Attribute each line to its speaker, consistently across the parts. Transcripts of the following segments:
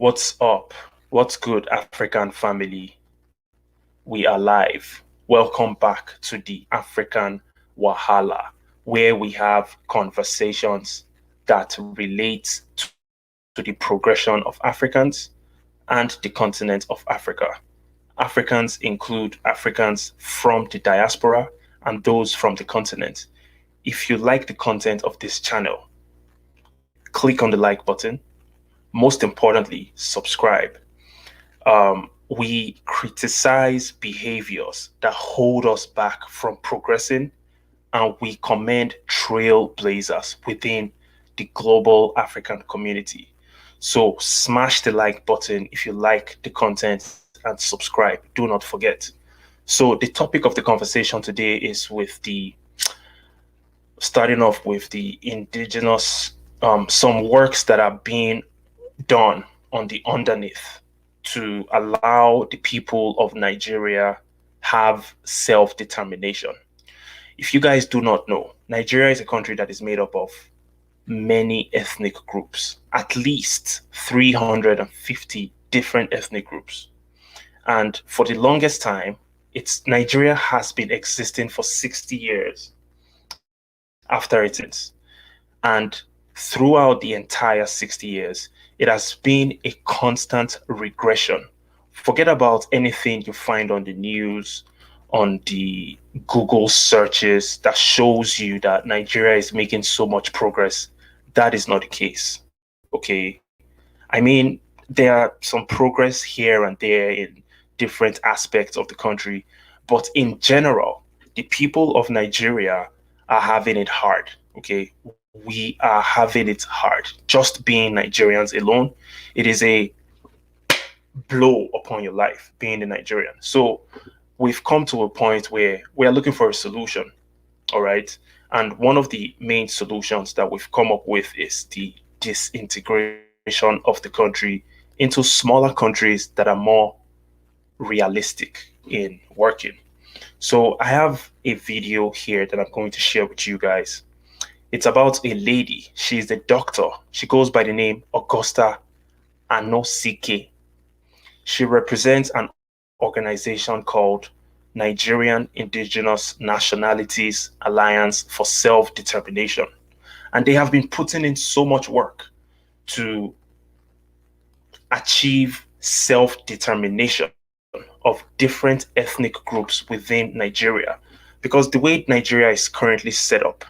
Speaker 1: What's up? What's good, African family? We are live. Welcome back to the African Wahala, where we have conversations that relate to the progression of Africans and the continent of Africa. Africans include Africans from the diaspora and those from the continent. If you like the content of this channel, click on the like button. Most importantly, subscribe. We criticize behaviors that hold us back from progressing, and we commend trailblazers within the global African community. So smash the like button if you like the content and subscribe. Do not forget. So the topic of the conversation today is with the starting off with the indigenous, some works that are being done on the underneath to allow the people of Nigeria have self-determination. If you guys do not know, Nigeria is a country that is made up of many ethnic groups, at least 350 different ethnic groups. And for the longest time, Nigeria has been existing for 60 years after its independence. And throughout the entire 60 years, it has been a constant regression. Forget about anything you find on the news, on the Google searches that shows you that Nigeria is making so much progress. That is not the case. Okay. I mean, there are some progress here and there in different aspects of the country, but in general, the people of Nigeria are having it hard. Okay. We are having it hard. Just being Nigerians alone, it is a blow upon your life being a Nigerian. So we've come to a point where we are looking for a solution. All right. And one of the main solutions that we've come up with is the disintegration of the country into smaller countries that are more realistic in working. So I have a video here that I'm going to share with you guys. It's about a lady. She's a doctor. She goes by the name Augusta Anosike. She represents an organization called Nigerian Indigenous Nationalities Alliance for Self-Determination. And they have been putting in so much work to achieve self-determination of different ethnic groups within Nigeria. Because the way Nigeria is currently set up,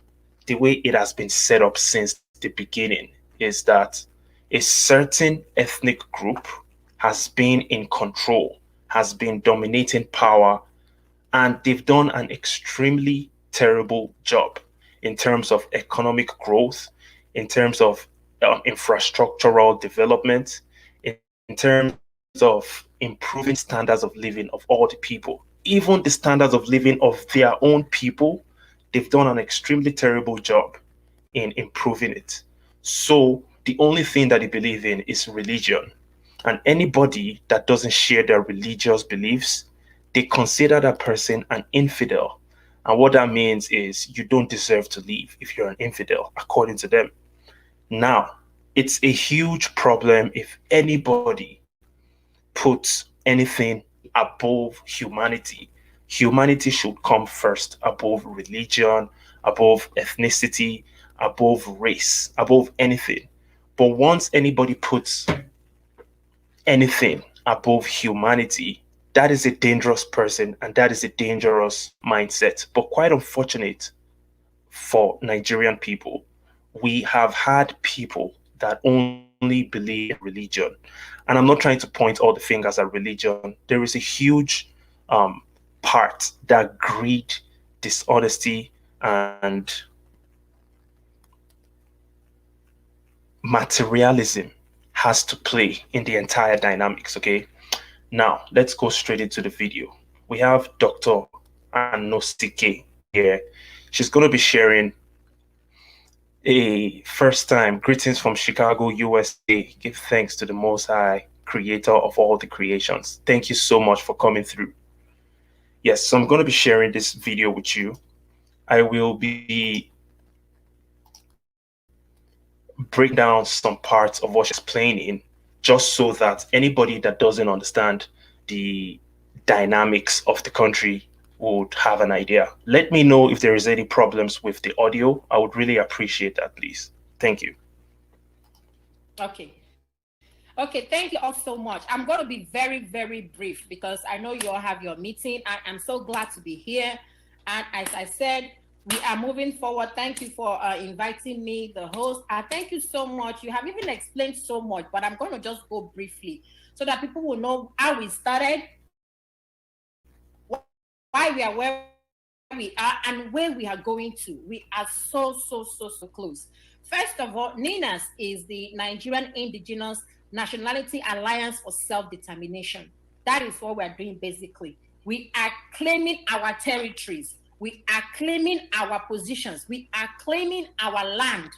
Speaker 1: the way it has been set up since the beginning, is that a certain ethnic group has been in control, has been dominating power, and they've done an extremely terrible job in terms of economic growth, in terms of infrastructural development, in terms of improving standards of living of all the people. Even the standards of living of their own people, they've done an extremely terrible job in improving it. So the only thing that they believe in is religion. And anybody that doesn't share their religious beliefs, they consider that person an infidel. And what that means is you don't deserve to live if you're an infidel, according to them. Now, it's a huge problem if anybody puts anything above humanity. Humanity should come first above religion, above ethnicity, above race, above anything. But once anybody puts anything above humanity, that is a dangerous person and that is a dangerous mindset. But quite unfortunate for Nigerian people, we have had people that only believe in religion. And I'm not trying to point all the fingers at religion. There is a huge part that greed, dishonesty, and materialism has to play in the entire dynamics, okay? Now, let's go straight into the video. We have Dr. Anosike here. She's going to be sharing a first time greetings from Chicago, USA. Give thanks to the Most High, creator of all the creations. Thank you so much for coming through. Yes, so I'm going to be sharing this video with you. I will be breaking down some parts of what she's explaining just so that anybody that doesn't understand the dynamics of the country would have an idea. Let me know if there is any problems with the audio. I would really appreciate that, please. Thank you.
Speaker 2: Okay. Okay, thank you all so much. I'm going to be very, very brief because I know you all have your meeting. I'm so glad to be here. And as I said, we are moving forward. Thank you for inviting me, the host. Thank you so much. You have even explained so much, but I'm going to just go briefly so that people will know how we started, why we are where we are, and where we are going to. We are so close. First of all, NINAS is the Nigerian Indigenous Nationality Alliance for Self-Determination. That is what we are doing basically. We are claiming our territories. We are claiming our positions. We are claiming our land.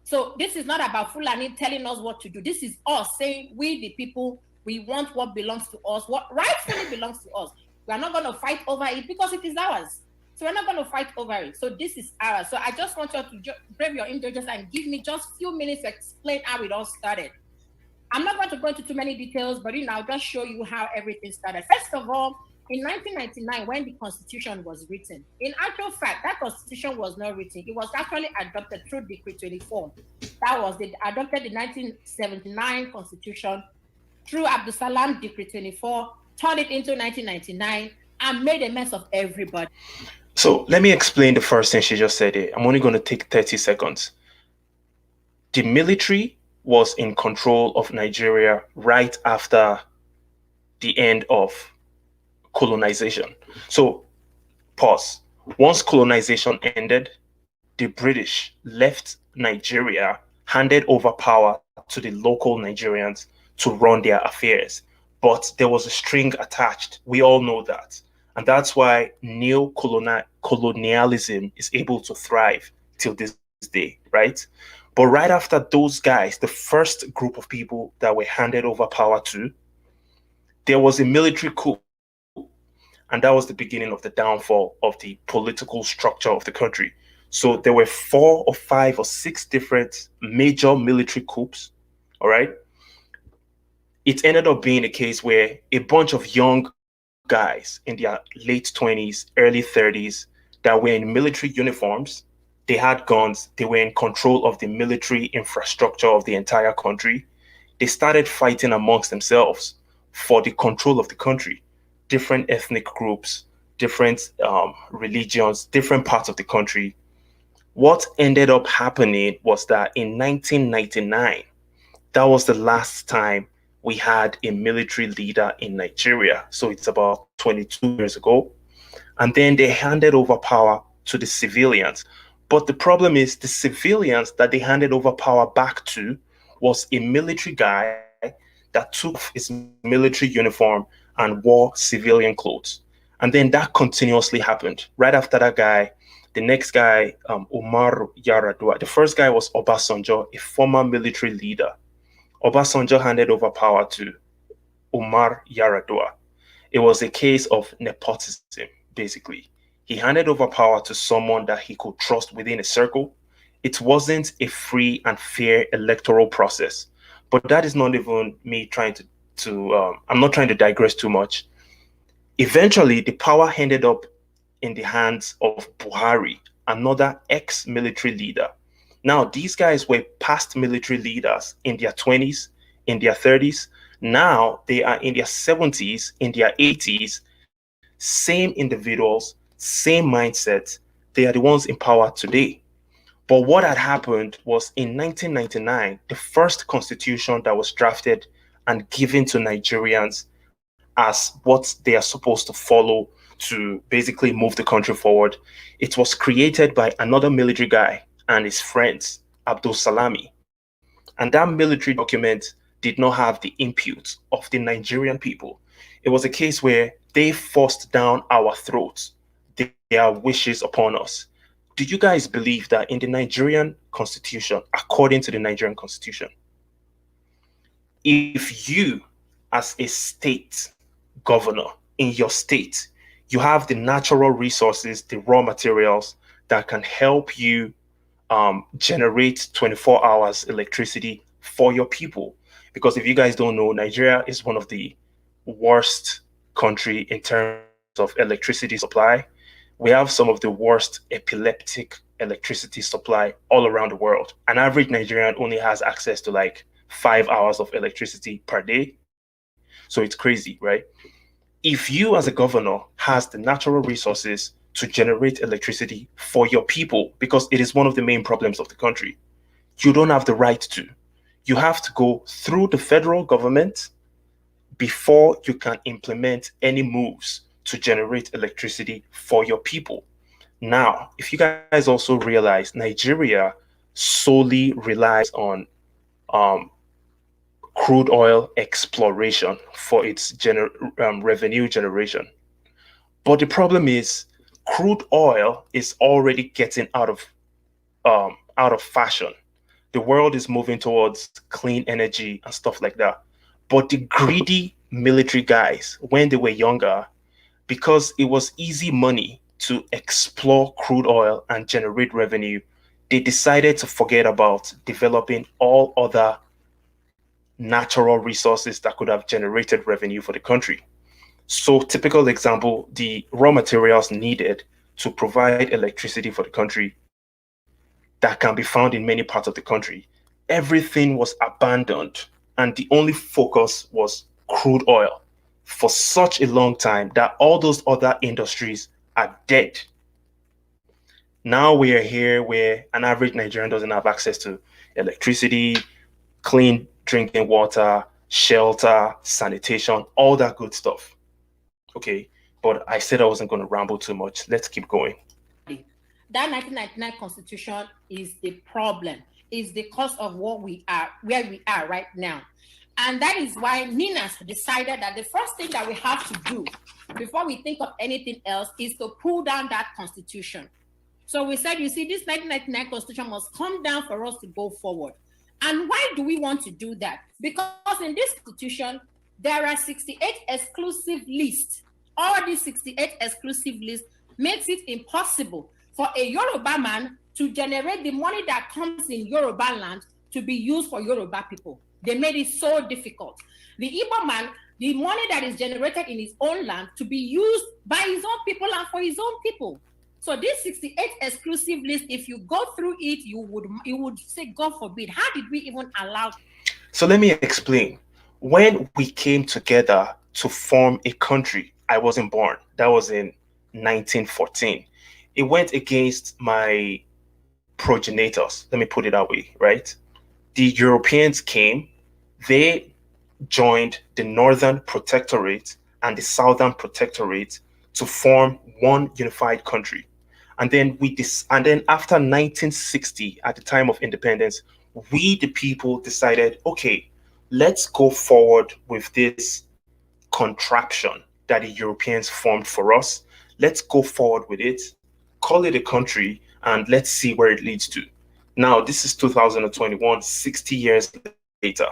Speaker 2: So this is not about Fulani telling us what to do. This is us saying, we the people, we want what belongs to us, what rightfully belongs to us. We are not going to fight over it because it is ours. So we're not going to fight over it. So this is ours. So I just want you to brave your indulgence and give me just a few minutes to explain how it all started. I'm not going to go into too many details, but I'll just show you how everything started. First of all, in 1999, when the Constitution was written, in actual fact, that Constitution was not written. It was actually adopted through Decree 24. That was adopted the 1979 Constitution through Abdul Salam Decree 24, turned it into 1999, and made a mess of everybody.
Speaker 1: So let me explain the first thing she just said here. I'm only going to take 30 seconds. The military was in control of Nigeria right after the end of colonization. So, pause. Once colonization ended, the British left Nigeria, handed over power to the local Nigerians to run their affairs. But there was a string attached. We all know that. And that's why neo colonialism is able to thrive till this day, right? But right after those guys, the first group of people that were handed over power to, there was a military coup. And that was the beginning of the downfall of the political structure of the country. So there were four or five or six different major military coups. All right. It ended up being a case where a bunch of young guys in their late 20s, early 30s that were in military uniforms, they had guns, they were in control of the military infrastructure of the entire country. They started fighting amongst themselves for the control of the country. Different ethnic groups, different religions, different parts of the country. What ended up happening was that in 1999, that was the last time we had a military leader in Nigeria. So it's about 22 years ago. And then they handed over power to the civilians. But the problem is, the civilians that they handed over power back to was a military guy that took off his military uniform and wore civilian clothes. And then that continuously happened. Right after that guy, the next guy, Umar Yaradua. The first guy was Obasanjo, a former military leader. Obasanjo handed over power to Umar Yaradua. It was a case of nepotism, basically. He handed over power to someone that he could trust within a circle. It wasn't a free and fair electoral process. But that is not even me trying to I'm not trying to digress too much. Eventually, the power ended up in the hands of Buhari, another ex-military leader. Now, these guys were past military leaders in their 20s, in their 30s. Now they are in their 70s, in their 80s, same individuals, same mindset. They are the ones in power today. But what had happened was in 1999, the first constitution that was drafted and given to Nigerians as what they are supposed to follow to basically move the country forward, it was created by another military guy and his friends, Abdul Salami. And that military document did not have the input of the Nigerian people. It was a case where they forced down our throats their wishes upon us. Do you guys believe that in the Nigerian constitution, according to the Nigerian constitution, if you, as a state governor in your state, you have the natural resources, the raw materials that can help you generate 24 hours electricity for your people. Because if you guys don't know, Nigeria is one of the worst country in terms of electricity supply. We have some of the worst epileptic electricity supply all around the world. An average Nigerian only has access to like 5 hours of electricity per day. So it's crazy, right? If you as a governor has the natural resources to generate electricity for your people, because it is one of the main problems of the country, you don't have the right to. You have to go through the federal government before you can implement any moves to generate electricity for your people. Now, if you guys also realize Nigeria solely relies on um, crude oil exploration for its revenue generation. But the problem is, crude oil is already getting out of fashion. The world is moving towards clean energy and stuff like that. But the greedy military guys, when they were younger, because it was easy money to explore crude oil and generate revenue, they decided to forget about developing all other natural resources that could have generated revenue for the country. So, typical example, the raw materials needed to provide electricity for the country that can be found in many parts of the country, everything was abandoned, and the only focus was crude oil for such a long time that all those other industries are dead. Now we are here where an average Nigerian doesn't have access to electricity, clean drinking water, shelter, sanitation, all that good stuff. Okay, but I said I wasn't going to ramble too much. Let's keep going.
Speaker 2: That 1999 constitution is the problem, is the cause of what we are, where we are right now. And that is why Ninas decided that the first thing that we have to do before we think of anything else is to pull down that constitution. So we said, you see, this 1999 constitution must come down for us to go forward. And why do we want to do that? Because in this constitution, there are 68 exclusive lists. All these 68 exclusive lists makes it impossible for a Yoruba man to generate the money that comes in Yoruba land to be used for Yoruba people. They made it so difficult. The Igbo man, the money that is generated in his own land to be used by his own people and for his own people. So this 68 exclusive list, if you go through it, you would say, God forbid, how did we even allow?
Speaker 1: So let me explain. When we came together to form a country, I wasn't born. That was in 1914. It went against my progenitors. Let me put it that way, right? The Europeans came, they joined the Northern Protectorate and the Southern Protectorate to form one unified country. And then after 1960, at the time of independence, we the people decided, okay, let's go forward with this contraption that the Europeans formed for us. Let's go forward with it, call it a country, and let's see where it leads to. Now, this is 2021, 60 years later.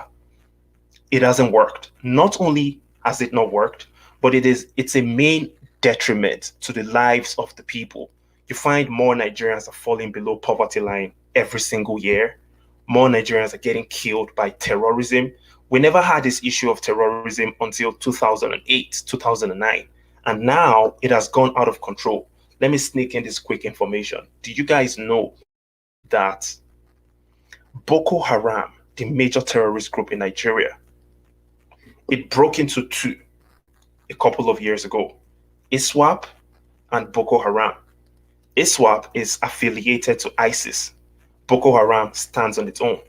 Speaker 1: It hasn't worked. Not only has it not worked, but it's a main detriment to the lives of the people. You find more Nigerians are falling below poverty line every single year. More Nigerians are getting killed by terrorism. We never had this issue of terrorism until 2008, 2009. And now it has gone out of control. Let me sneak in this quick information. Do you guys know that Boko Haram, the major terrorist group in Nigeria, it broke into two a couple of years ago? ISWAP and Boko Haram. ISWAP is affiliated to ISIS. Boko Haram stands on its own.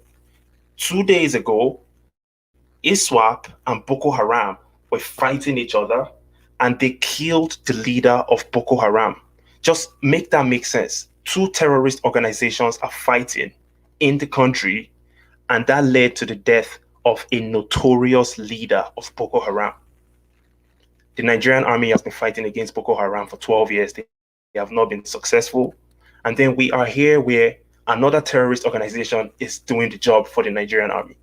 Speaker 1: 2 days ago, ISWAP and Boko Haram were fighting each other and they killed the leader of Boko Haram. Just make that make sense. Two terrorist organizations are fighting in the country, and that led to the death of a notorious leader of Boko Haram. The Nigerian army has been fighting against Boko Haram for 12 years. They have not been successful. And then we are here where another terrorist organization is doing the job for the Nigerian army.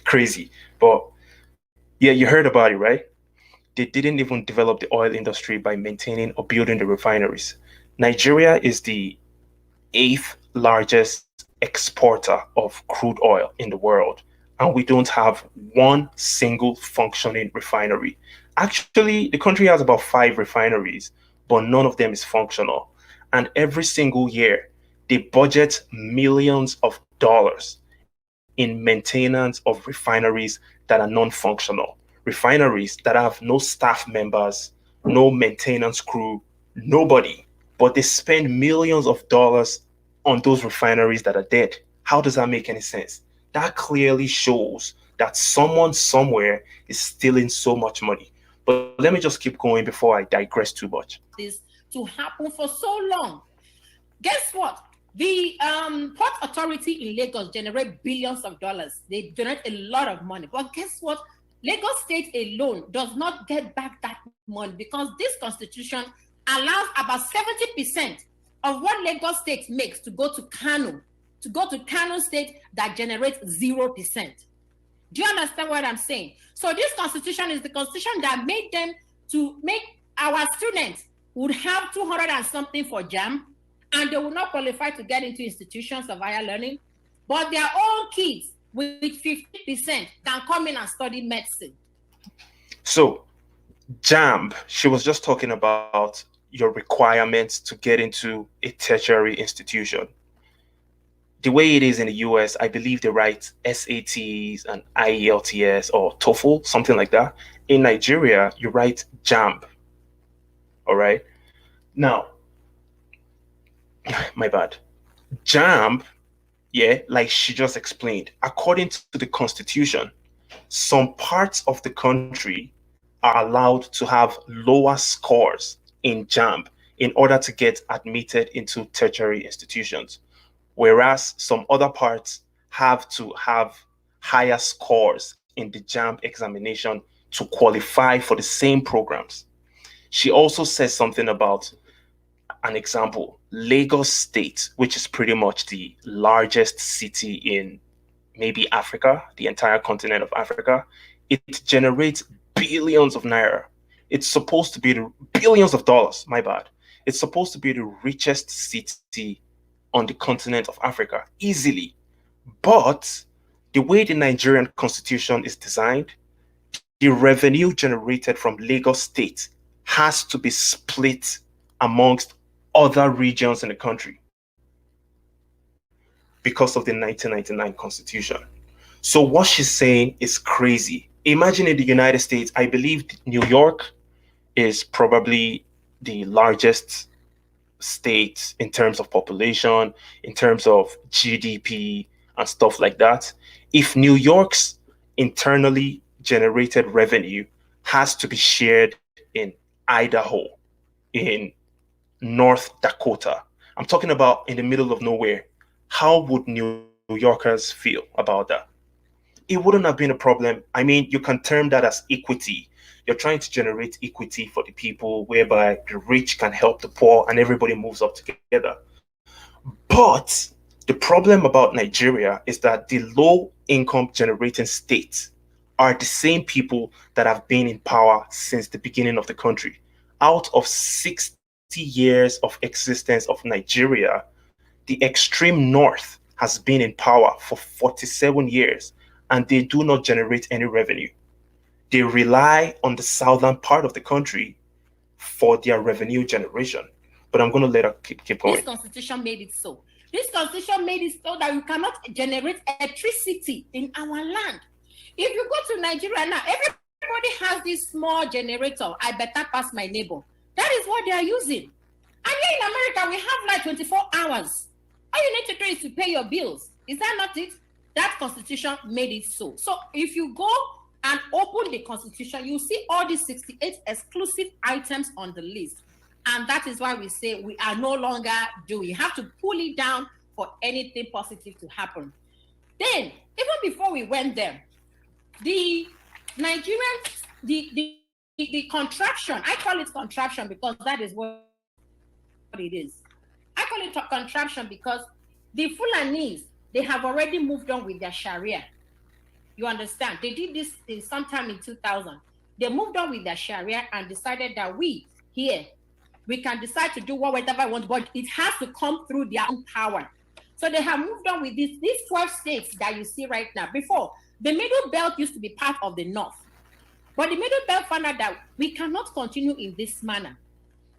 Speaker 1: Crazy. But yeah, you heard about it, right? They didn't even develop the oil industry by maintaining or building the refineries. Nigeria is the eighth largest exporter of crude oil in the world, and we don't have one single functioning refinery. Actually, the country has about five refineries, but none of them is functional. And every single year, they budget millions of dollars in maintenance of refineries that are non-functional, refineries that have no staff members, no maintenance crew, nobody, but they spend millions of dollars on those refineries that are dead. How does that make any sense? That clearly shows that someone somewhere is stealing so much money. But let me just keep going before I digress too much.
Speaker 2: This to happen for so long. Guess what? The port authority in Lagos generate billions of dollars. They generate a lot of money. But guess what? Lagos State alone does not get back that money because this constitution allows about 70% of what Lagos State makes to go to Kano State that generates 0%. Do you understand what I'm saying? So this constitution is the constitution that made them to make our students would have 200 and something for JAM, and they will not qualify to get into institutions of higher learning, but their own kids with 50% can come in and study medicine.
Speaker 1: So, JAM, she was just talking about your requirements to get into a tertiary institution. The way it is in the US, I believe they write SATs and IELTS or TOEFL, something like that. In Nigeria, you write JAM. All right. Now, my bad. JAM, yeah, like she just explained, according to the Constitution, some parts of the country are allowed to have lower scores in JAM in order to get admitted into tertiary institutions, whereas some other parts have to have higher scores in the JAM examination to qualify for the same programs. She also says something about an example, Lagos State, which is pretty much the largest city in maybe Africa, the entire continent of Africa, it generates billions of naira. It's supposed to be the billions of dollars, my bad. It's supposed to be the richest city on the continent of Africa, easily. But the way the Nigerian constitution is designed, the revenue generated from Lagos State has to be split amongst other regions in the country because of the 1999 constitution. So what she's saying is crazy. Imagine in the United States, I believe New York is probably the largest state in terms of population, in terms of GDP and stuff like that. If New York's internally generated revenue has to be shared in Idaho, in North Dakota, I'm talking about in the middle of nowhere, how would New Yorkers feel about that? It wouldn't have been a problem. I mean, you can term that as equity. You're trying to generate equity for the people whereby the rich can help the poor and everybody moves up together. But the problem about Nigeria is that the low income generating states are the same people that have been in power since the beginning of the country. Out of 60 years of existence of Nigeria, the extreme north has been in power for 47 years and they do not generate any revenue. They rely on the southern part of the country for their revenue generation. But I'm going to let her keep going.
Speaker 2: This constitution made it so. This constitution made it so that you cannot generate electricity in our land. If you go to Nigeria now, everybody has this small generator. I better pass my neighbor. That is what they are using. And here in America, we have like 24 hours. All you need to do is to pay your bills. Is that not it? That constitution made it so. So if you go and open the constitution, you see all these 68 exclusive items on the list. And that is why we say we are no longer doing. You have to pull it down for anything positive to happen. Then, even before we went there, the Nigerian, the contraption, I call it contraption because that is what it is. I call it a contraption because the Fulanese, they have already moved on with their Sharia. You understand? They did this sometime in 2000. They moved on with their Sharia and decided that we here, we can decide to do whatever we want, but it has to come through their own power. So they have moved on with these 12 states that you see right now. Before, the Middle Belt used to be part of the North. But the Middle Belt found out that we cannot continue in this manner.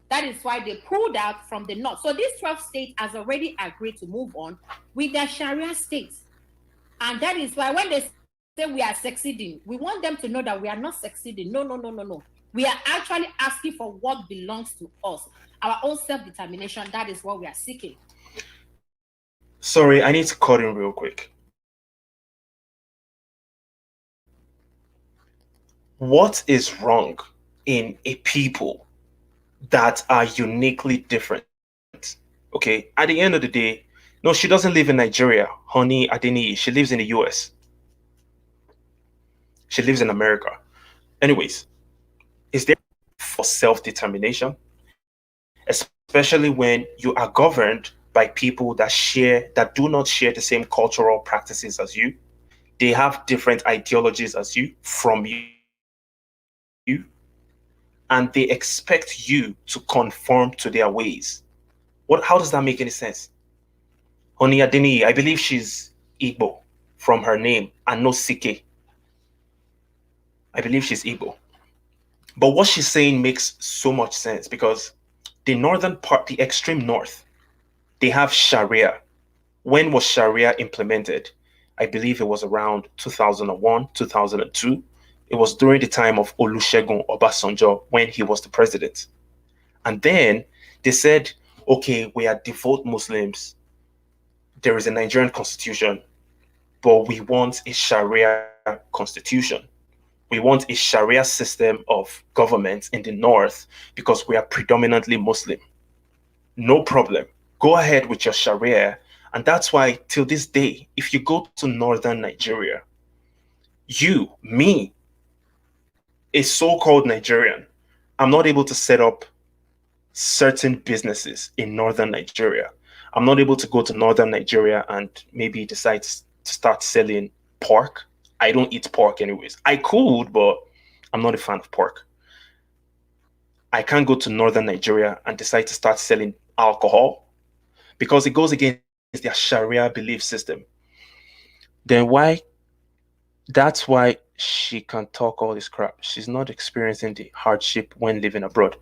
Speaker 2: That is why they pulled out from the North. So these 12 states has already agreed to move on with their Sharia states. And that is why when they say we are succeeding, we want them to know that we are not succeeding. No, no, no, no, no. We are actually asking for what belongs to us. Our own self-determination, that is what we are seeking.
Speaker 1: Sorry, I need to cut in real quick. What is wrong in a people that are uniquely different? Okay, at the end of the day, no, she doesn't live in Nigeria, honey Adeni. She lives in the US. She lives in America. Anyways, is there for self-determination? Especially when you are governed by people that do not share the same cultural practices as you. They have different ideologies as you, from you, and they expect you to conform to their ways. How does that make any sense? Honey Adeni, I believe she's Igbo from her name, Anosike. I believe she's Igbo. But what she's saying makes so much sense because the northern part, the extreme north, they have Sharia. When was Sharia implemented? I believe it was around 2001, 2002. It was during the time of Olusegun Obasanjo when he was the president. And then they said, okay, we are devout Muslims. There is a Nigerian constitution, but we want a Sharia constitution. We want a Sharia system of government in the north because we are predominantly Muslim. No problem. Go ahead with your Sharia. And that's why, till this day, if you go to northern Nigeria, me, a so-called Nigerian, I'm not able to set up certain businesses in northern Nigeria. I'm not able to go to northern Nigeria and maybe decide to start selling pork. I don't eat pork anyways. I could, but I'm not a fan of pork. I can't go to northern Nigeria and decide to start selling alcohol because it goes against their Sharia belief system. Then why? That's why she can talk all this crap. She's not experiencing the hardship when living abroad.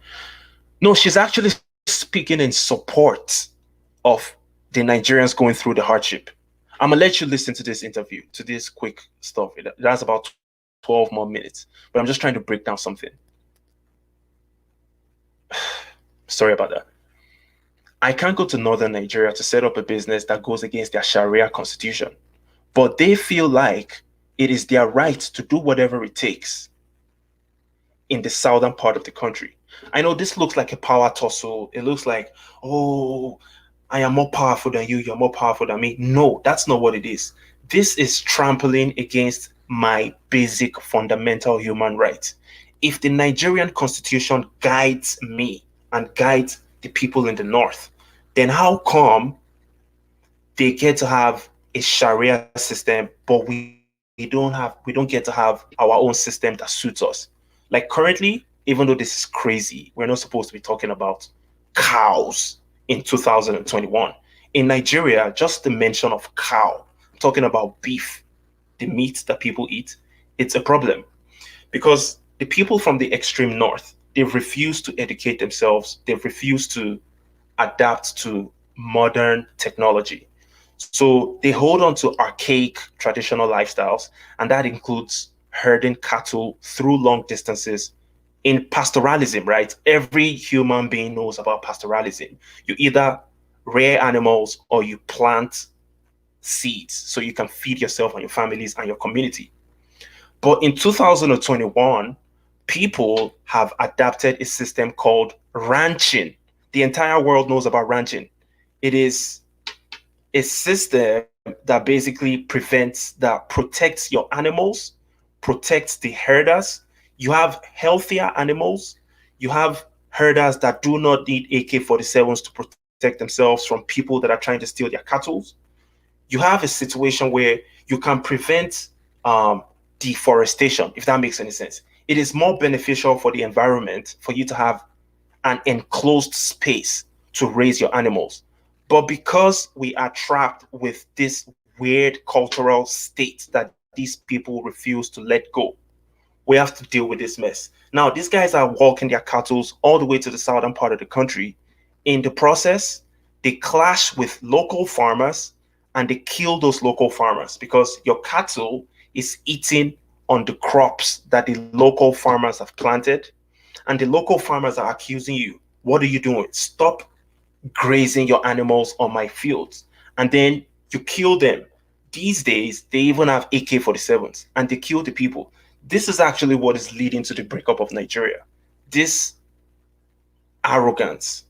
Speaker 1: No, she's actually speaking in support of the Nigerians going through the hardship. I'm gonna let you listen to this interview, to this quick stuff. That's about 12 more minutes, but I'm just trying to break down something. Sorry about that. I can't go to northern Nigeria to set up a business that goes against their Sharia constitution, but they feel like it is their right to do whatever it takes in the southern part of the country. I know this looks like a power tussle. It looks like, oh, I am more powerful than you, you're more powerful than me. No, that's not what it is. This is trampling against my basic fundamental human rights. If the Nigerian constitution guides me and guides the people in the north, then how come they get to have a Sharia system, but we don't get to have our own system that suits us? Like currently, even though this is crazy, we're not supposed to be talking about cows in 2021. In Nigeria, just the mention of cow, talking about beef, the meat that people eat, it's a problem because the people from the extreme north, they've refused to educate themselves, they've refused to adapt to modern technology. So they hold on to archaic traditional lifestyles, and that includes herding cattle through long distances in pastoralism, right? Every human being knows about pastoralism. You either rear animals or you plant seeds so you can feed yourself and your families and your community. But in 2021, people have adapted a system called ranching. The entire world knows about ranching. It is a system that basically protects your animals, protects the herders. You have healthier animals. You have herders that do not need AK-47s to protect themselves from people that are trying to steal their cattle. You have a situation where you can prevent deforestation, if that makes any sense. It is more beneficial for the environment for you to have an enclosed space to raise your animals. But because we are trapped with this weird cultural state that these people refuse to let go, we have to deal with this mess. Now, these guys are walking their cattle all the way to the southern part of the country. In the process, they clash with local farmers and they kill those local farmers because your cattle is eating on the crops that the local farmers have planted. And the local farmers are accusing you, what are you doing? Stop grazing your animals on my fields. And then you kill them. These days, they even have AK-47s and they kill the people. This is actually what is leading to the breakup of Nigeria. This arrogance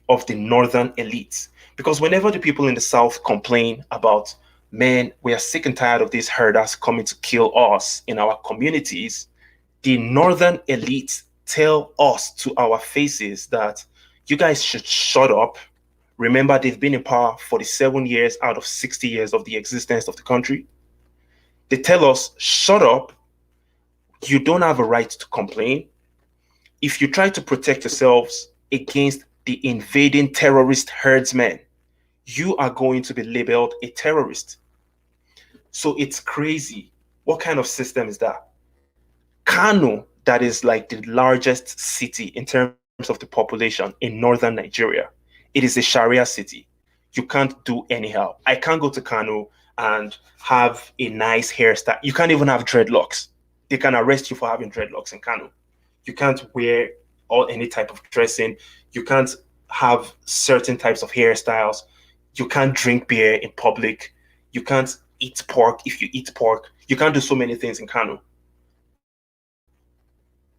Speaker 1: of the northern elites. Because whenever the people in the south complain about, man, we are sick and tired of these herders coming to kill us in our communities, the northern elites tell us to our faces that you guys should shut up. Remember, they've been in power 47 years out of 60 years of the existence of the country. They tell us, shut up, you don't have a right to complain. If you try to protect yourselves against the invading terrorist herdsmen, you are going to be labeled a terrorist. So it's crazy. What kind of system is that? Kano, that is like the largest city in terms of the population in northern Nigeria, it is a Sharia city. You can't do anyhow. I can't go to Kano and have a nice hairstyle. You can't even have dreadlocks. They can arrest you for having dreadlocks in Kano. You can't wear all any type of dressing. You can't have certain types of hairstyles. You can't drink beer in public. You can't eat pork if you eat pork. You can't do so many things in Kano.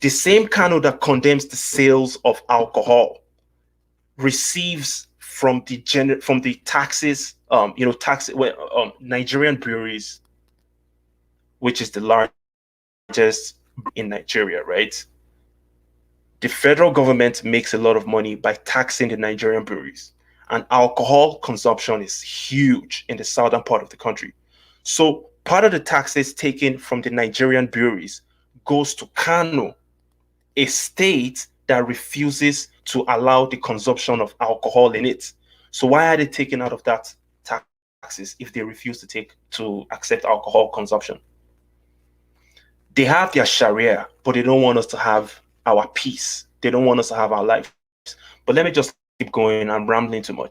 Speaker 1: The same Kano that condemns the sales of alcohol receives from the taxes, Nigerian breweries, which is the largest in Nigeria, right? The federal government makes a lot of money by taxing the Nigerian breweries, and alcohol consumption is huge in the southern part of the country. So part of the taxes taken from the Nigerian breweries goes to Kano, a state that refuses to allow the consumption of alcohol in it. So why are they taking out of that taxes if they refuse to accept alcohol consumption? They have their Sharia, but they don't want us to have our peace. They don't want us to have our lives. But let me just keep going. I'm rambling too much.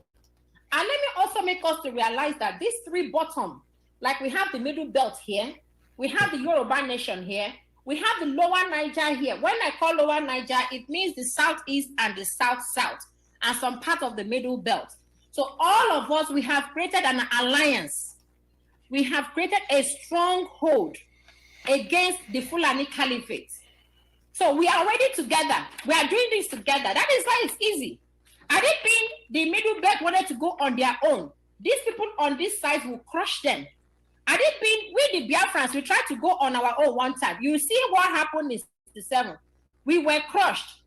Speaker 2: And let me also make us to realize that these three bottom, like we have the middle belt here, we have the Yoruba nation here, we have the lower Niger here. When I call lower Niger, it means the southeast and the south-south, and some part of the middle belt. So all of us, we have created an alliance. We have created a stronghold against the Fulani Caliphate. So we are already together. We are doing this together. That is why it's easy. Had it been the middle belt wanted to go on their own, these people on this side will crush them. Had it been we the Biafrans, we tried to go on our own one time. You see what happened in 67. We were crushed.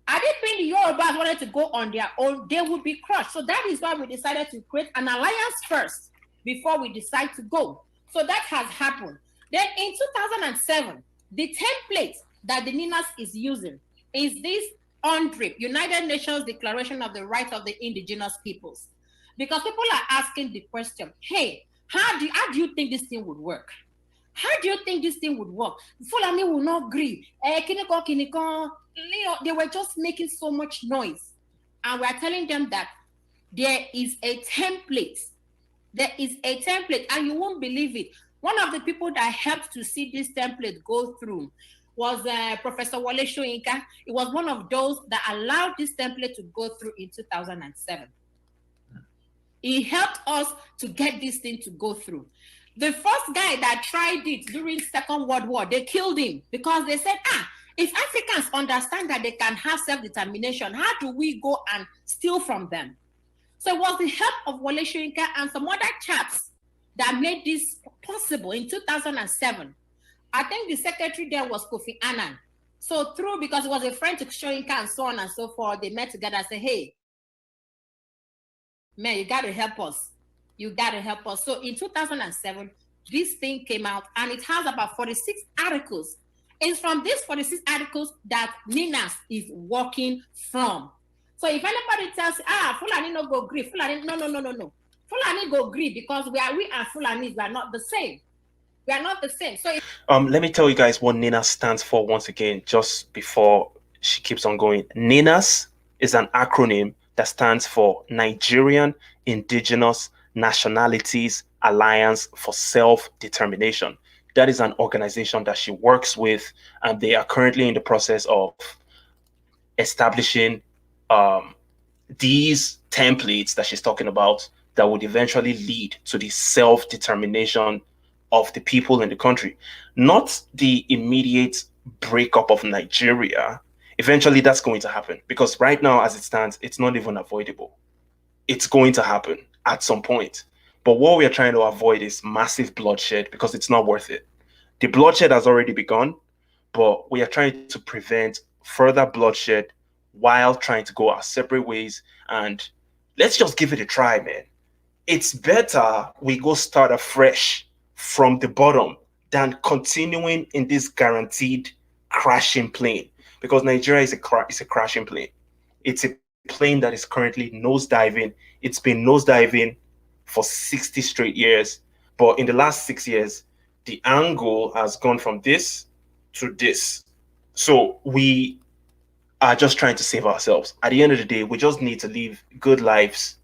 Speaker 2: Had it been the Yorubas wanted to go on their own, they would be crushed. So that is why we decided to create an alliance first before we decide to go. So that has happened. Then in 2007, the template that the NINAS is using is this UNDRIP, United Nations Declaration of the Rights of the Indigenous Peoples. Because people are asking the question, hey, how do you think this thing would work? How do you think this thing would work? Fulani will not agree. They were just making so much noise. And we're telling them that there is a template. There is a template, and you won't believe it. One of the people that helped to see this template go through was Professor Wale Soyinka. It was one of those that allowed this template to go through in 2007. He helped us to get this thing to go through. The first guy that tried it during Second World War, they killed him because they said, if Africans understand that they can have self-determination, how do we go and steal from them? So it was the help of Wale Soyinka and some other chaps that made this possible in 2007. I think the secretary there was Kofi Annan. So because it was a friend to Soyinka and so on and so forth, they met together and said, hey, man, you got to help us. You got to help us. So in 2007, this thing came out, and it has about 46 articles. It's from these 46 articles that NINAS is working from. So if anybody tells, Fulani no go agree, Fulani, no. Fulani go agree because we and Fulanis, we are not the same. We are not the same. So
Speaker 1: let me tell you guys what NINAS stands for once again, just before she keeps on going. NINAS is an acronym that stands for Nigerian Indigenous Nationalities Alliance for Self-Determination. That is an organization that she works with, and they are currently in the process of establishing these templates that she's talking about that would eventually lead to the self-determination of the people in the country, not the immediate breakup of Nigeria. Eventually, that's going to happen because right now, as it stands, it's not even avoidable. It's going to happen at some point. But what we are trying to avoid is massive bloodshed because it's not worth it. The bloodshed has already begun, but we are trying to prevent further bloodshed while trying to go our separate ways. And let's just give it a try, man. It's better we go start afresh from the bottom than continuing in this guaranteed crashing plane, because Nigeria is a crashing plane. It's a plane that is currently nosediving. It's been nosediving for 60 straight years, but in the last 6 years, the angle has gone from this to this. So we are just trying to save ourselves. At the end of the day, we just need to live good lives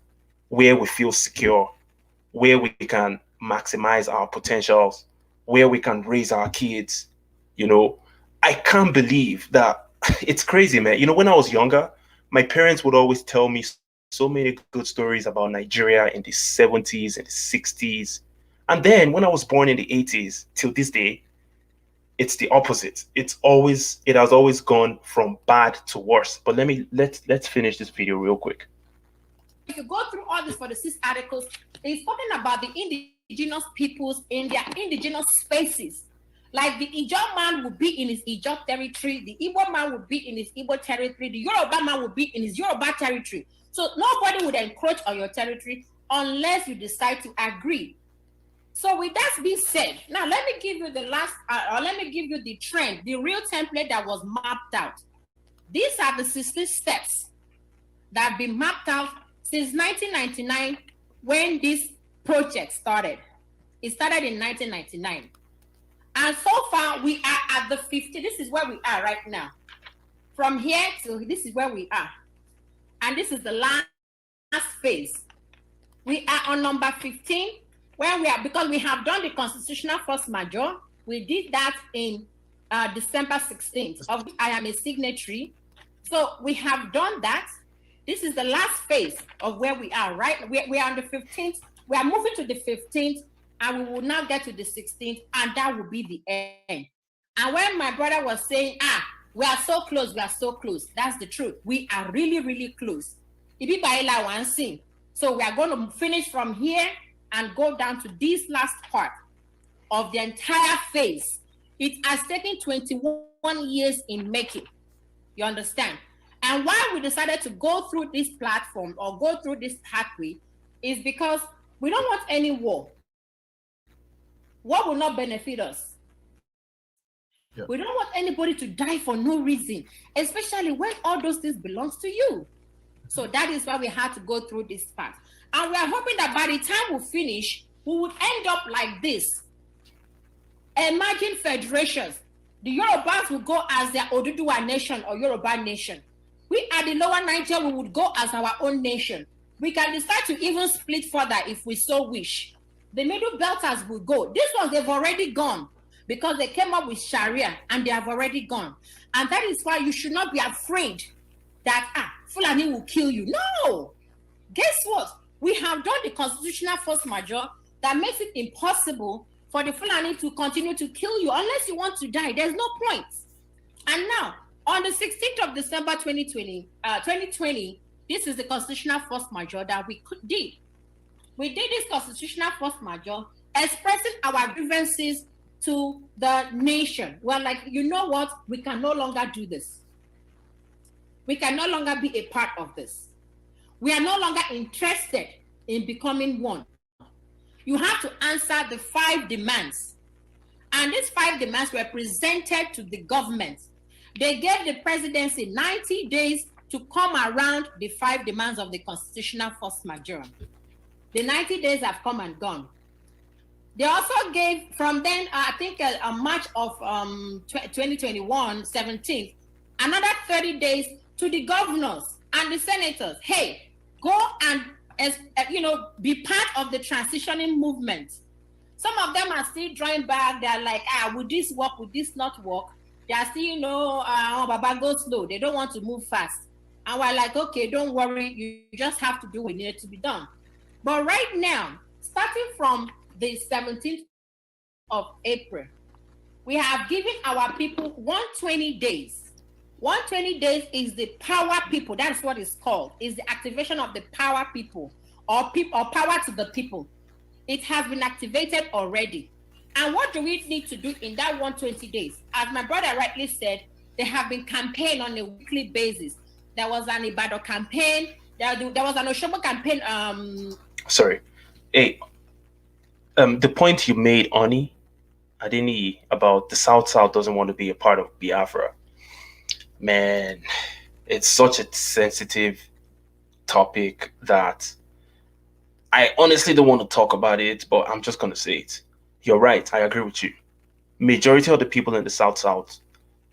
Speaker 1: where we feel secure, where we can maximize our potentials, where we can raise our kids. You know, I can't believe that it's crazy, man. You know, when I was younger, my parents would always tell me so many good stories about Nigeria in the 70s and the 60s. And then when I was born in the 80s till this day, it's the opposite. It has always gone from bad to worse. But let's finish this video real quick.
Speaker 2: If you go through all this for the 6 articles, it's talking about the indigenous peoples in their indigenous spaces. Like the Ijaw man would be in his Ijaw territory, the Igbo man would be in his Igbo territory, the Yoruba man would be in his Yoruba territory. So nobody would encroach on your territory unless you decide to agree. So with that being said, now let me give you the let me give you the trend, the real template that was mapped out. These are the 16 steps that have been mapped out since 1999 when this project started. It started in 1999. And so far, we are at the 50. This is where we are right now. From here to this is where we are. And this is the last phase. We are on number 15, where we are, because we have done the constitutional force majeure. We did that in December 16th, of which I am a signatory. So we have done that. This is the last phase of where we are, right? We are on the 15th. We are moving to the 15th, and we will now get to the 16th, and that will be the end. And when my brother was saying, we are so close, that's the truth. We are really, really close. So we are going to finish from here and go down to this last part of the entire phase. It has taken 21 years in making. You understand? And why we decided to go through this platform or go through this pathway is because we don't want any war. War will not benefit us. Yep. We don't want anybody to die for no reason, especially when all those things belongs to you. So that is why we had to go through this path. And we are hoping that by the time we finish, we would end up like this. Imagine federations. The Yorubas will go as their Oduduwa nation or Yoruba nation. We at the lower Niger, we would go as our own nation. We can decide to even split further if we so wish. The middle belters will go. These ones, they've already gone because they came up with Sharia and they have already gone. And that is why you should not be afraid that, Fulani will kill you. No! Guess what? We have done the constitutional force majeure that makes it impossible for the Fulani to continue to kill you unless you want to die. There's no point. And now, on the 16th of December 2020, this is the constitutional force majeure that we did. We did this constitutional force majeure expressing our grievances to the nation. We're like, you know what? We can no longer do this. We can no longer be a part of this. We are no longer interested in becoming one. You have to answer the 5 demands. And these 5 demands were presented to the government. They gave the presidency 90 days to come around the 5 demands of the constitutional force majeure. The 90 days have come and gone. They also gave, from then, I think March of 2021, 17th, another 30 days to the governors and the senators. Hey, go and be part of the transitioning movement. Some of them are still drawing back. They're like, would this work? Would this not work? They are still, Baba, go slow. They don't want to move fast. And we're like, okay, don't worry. You just have to do what needed to be done. But right now, starting from the 17th of April, we have given our people 120 days. 120 days is the power people. That's what it's called. Is the activation of the power people or power to the people. It has been activated already. And what do we need to do in that 120 days? As my brother rightly said, they have been campaigning on a weekly basis. There was an Ibadan campaign. There was an Oshobo campaign.
Speaker 1: Sorry. Hey, the point you made, Oni, Adini, about the South doesn't want to be a part of Biafra. Man, it's such a sensitive topic that I honestly don't want to talk about it, but I'm just going to say it. You're right. I agree with you. Majority of the people in the South,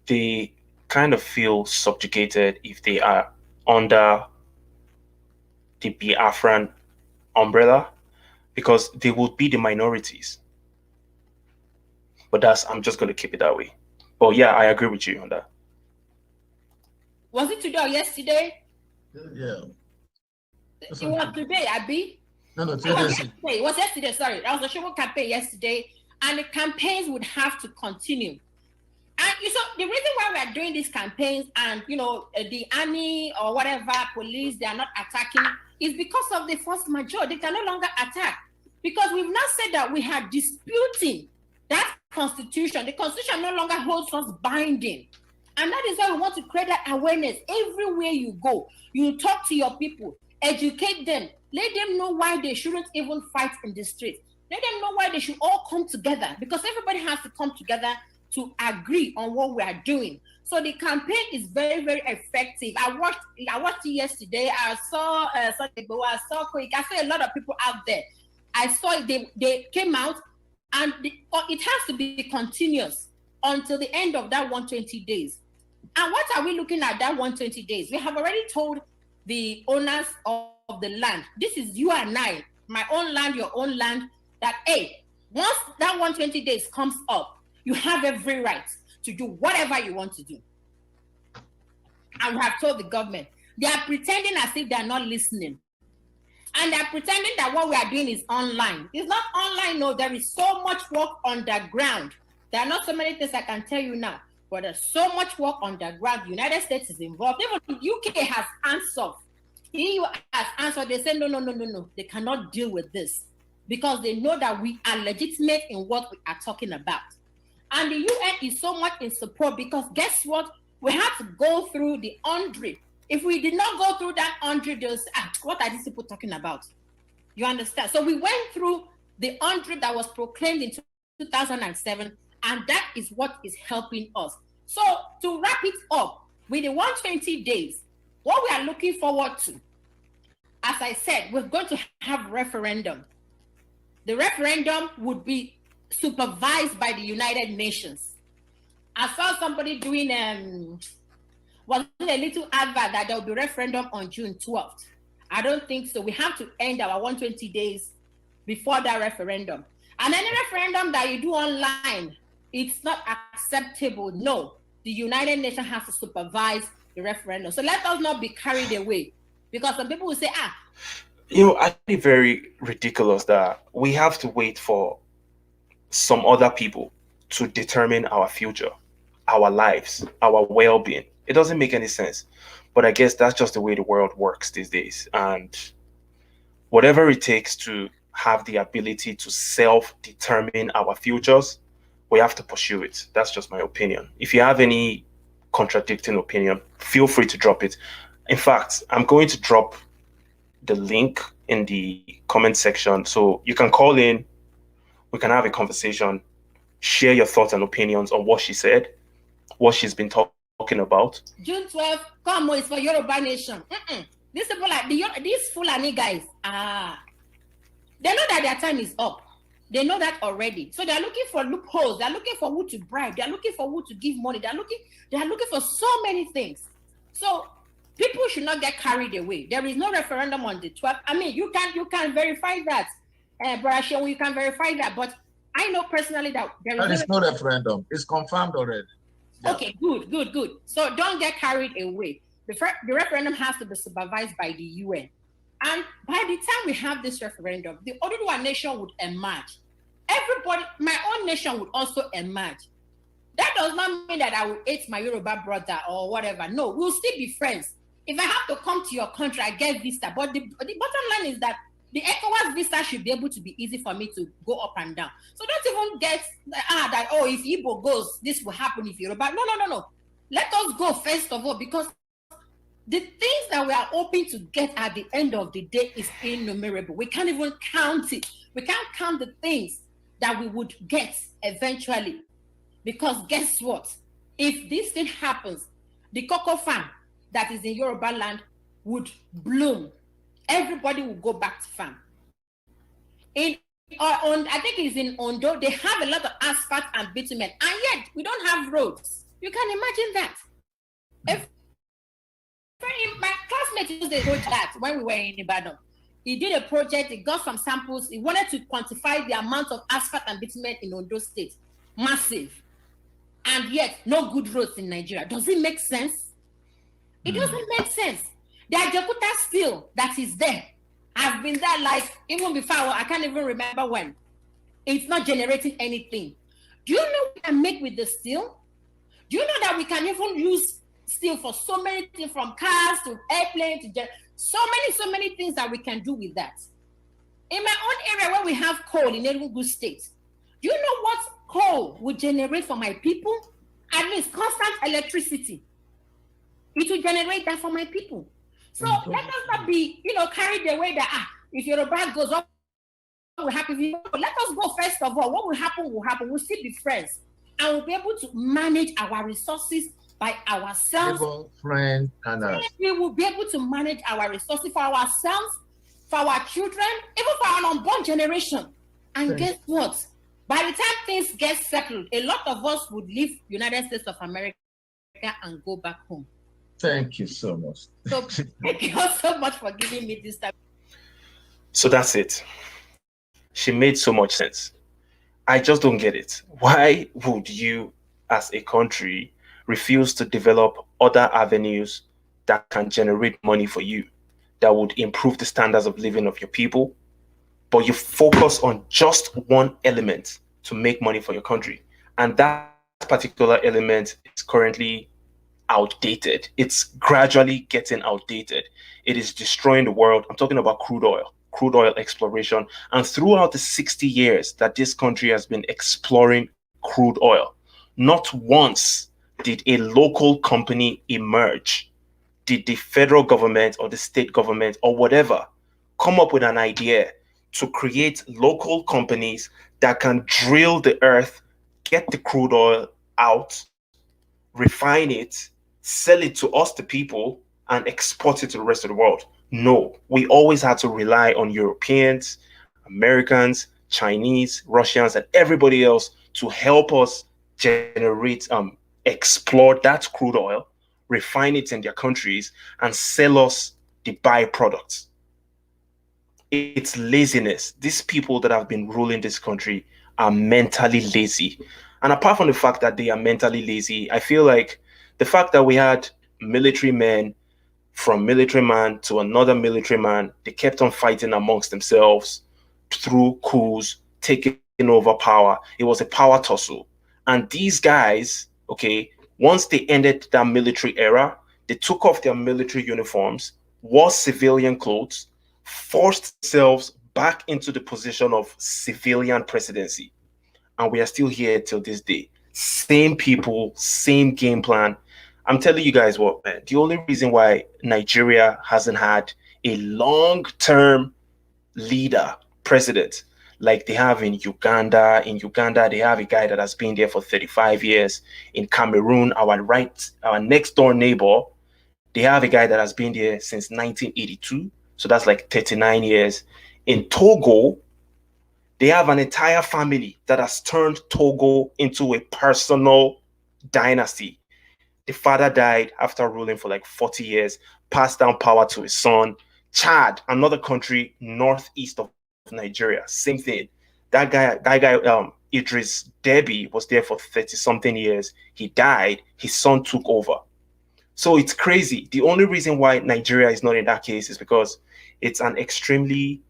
Speaker 1: they kind of feel subjugated if they are under the Biafran umbrella because they will be the minorities. But I'm just going to keep it that way. But yeah, I agree with you on that.
Speaker 2: Was it today or yesterday?
Speaker 3: Yeah.
Speaker 2: It was today, Abby.
Speaker 3: No,
Speaker 2: today. It was yesterday, sorry. That was a Oshobo campaign yesterday. And the campaigns would have to continue. And the reason why we are doing these campaigns and, the army or whatever, police, they are not attacking is because of the force majeure. They can no longer attack. Because we've now said that we are disputing that constitution. The constitution no longer holds us binding. And that is why we want to create that awareness. Everywhere you go, you talk to your people, educate them, let them know why they shouldn't even fight in the street. Let them know why they should all come together, because everybody has to come together to agree on what we are doing. So the campaign is very, very effective. I watched it yesterday. I saw Quick. I saw a lot of people out there. I saw they came out, and it has to be continuous until the end of that 120 days. And what are we looking at that 120 days? We have already told the owners of the land, this is you and I, my own land, your own land, that, hey, once that 120 days comes up, you have every right to do whatever you want to do. And we have told the government. They are pretending as if they are not listening. And they're pretending that what we are doing is online. It's not online, no. There is so much work underground. There are not so many things I can tell you now, but there's so much work underground. The United States is involved. Even the UK has answered. The EU has answered. They say, no. They cannot deal with this because they know that we are legitimate in what we are talking about. And the UN is so much in support because guess what? We have to go through the 100. If we did not go through that 100, they'll say, what are these people talking about? You understand? So we went through the 100 that was proclaimed in 2007, and that is what is helping us. So to wrap it up, with the 120 days, what we are looking forward to, as I said, we're going to have referendum. The referendum would be supervised by the United Nations. I saw somebody doing was a little advert that there will be referendum on June 12th. I don't think so. We have to end our 120 days before that referendum. And any referendum that you do online, it's not acceptable. No, the United Nations has to supervise the referendum. So let us not be carried away, because some people will say, I
Speaker 1: find it very ridiculous that we have to wait for some other people to determine our future, our lives, our well-being. It doesn't make any sense. But I guess that's just the way the world works these days. And whatever it takes to have the ability to self-determine our futures, we have to pursue it. That's just my opinion. If you have any contradicting opinion, feel free to drop it. In fact, I'm going to drop the link in the comment section so you can call in, we can have a conversation, share your thoughts and opinions on what she said, what she's been talking talking about?
Speaker 2: June 12th, come on, it's for Yoruba Nation. These people these Fulani guys, they know that their time is up. They know that already. So they're looking for loopholes. They're looking for who to bribe. They're looking for who to give money. They're looking for so many things. So people should not get carried away. There is no referendum on the 12th. I mean, you can verify that. Brashew, you can verify that. But I know personally that
Speaker 3: there is no referendum. It's confirmed already.
Speaker 2: Yeah. Okay, good. So don't get carried away. The referendum has to be supervised by the UN. And by the time we have this referendum, the Oduduwa nation would emerge. Everybody, my own nation would also emerge. That does not mean that I will hate my Yoruba brother or whatever. No, we'll still be friends. If I have to come to your country, I get visa. But the bottom line is that the ECOWAS visa should be able to be easy for me to go up and down. So don't even get that, if Igbo goes, this will happen if Yoruba. No. Let us go first of all, because the things that we are hoping to get at the end of the day is innumerable. We can't even count it. We can't count the things that we would get eventually. Because guess what? If this thing happens, the cocoa farm that is in Yoruba land would bloom. Everybody will go back to farm. I think it's in Ondo, they have a lot of asphalt and bitumen, and yet we don't have roads. You can imagine that. My classmate used to do that when we were in Ibadan. He did a project, he got some samples, he wanted to quantify the amount of asphalt and bitumen in Ondo State. Massive. And yet, no good roads in Nigeria. Does it make sense? It doesn't make sense. The Ajakuta steel that is there has been there like even before, I can't even remember when. It's not generating anything. Do you know what we can make with the steel? Do you know that we can even use steel for so many things, from cars to airplanes to so many things that we can do with that? In my own area where we have coal in Enugu State, do you know what coal would generate for my people? At least constant electricity. It will generate that for my people. So let us not be, carried away that if Yoruba goes up, what will happen? Let us go first of all. What will happen will happen. We'll still be friends, and we'll be able to manage our resources by ourselves.
Speaker 3: Friend, and
Speaker 2: we will be able to manage our resources for ourselves, for our children, even for our unborn generation. And guess what? By the time things get settled, a lot of us would leave United States of America and go back home.
Speaker 3: Thank you so much.
Speaker 2: So thank you so much for giving me this time.
Speaker 1: So that's it. She made so much sense. I just don't get it. Why would you, as a country, refuse to develop other avenues that can generate money for you, that would improve the standards of living of your people, but you focus on just one element to make money for your country? And that particular element is currently outdated. It's gradually getting outdated. It is destroying the world. I'm talking about crude oil exploration. And throughout the 60 years that this country has been exploring crude oil, not once did a local company emerge. Did the federal government or the state government or whatever come up with an idea to create local companies that can drill the earth, get the crude oil out, refine it, sell it to us, the people, and export it to the rest of the world? No, we always had to rely on Europeans, Americans, Chinese, Russians, and everybody else to help us generate, explore that crude oil, refine it in their countries, and sell us the byproducts. It's laziness. These people that have been ruling this country are mentally lazy. And apart from the fact that they are mentally lazy, I feel like the fact that we had military men, from military man to another military man, they kept on fighting amongst themselves through coups, taking over power. It was a power tussle. And these guys, once they ended that military era, they took off their military uniforms, wore civilian clothes, forced themselves back into the position of civilian presidency. And we are still here till this day. Same people, same game plan. I'm telling you guys what, man, the only reason why Nigeria hasn't had a long-term leader, president, like they have in Uganda. In Uganda, they have a guy that has been there for 35 years. In Cameroon, our next door neighbor, they have a guy that has been there since 1982. So that's like 39 years. In Togo, they have an entire family that has turned Togo into a personal dynasty. The father died after ruling for like 40 years, passed down power to his son. Chad, another country northeast of Nigeria, same thing. That guy, Idris Deby, was there for 30 something years. He died. His son took over. So it's crazy. The only reason why Nigeria is not in that case is because it's an extremely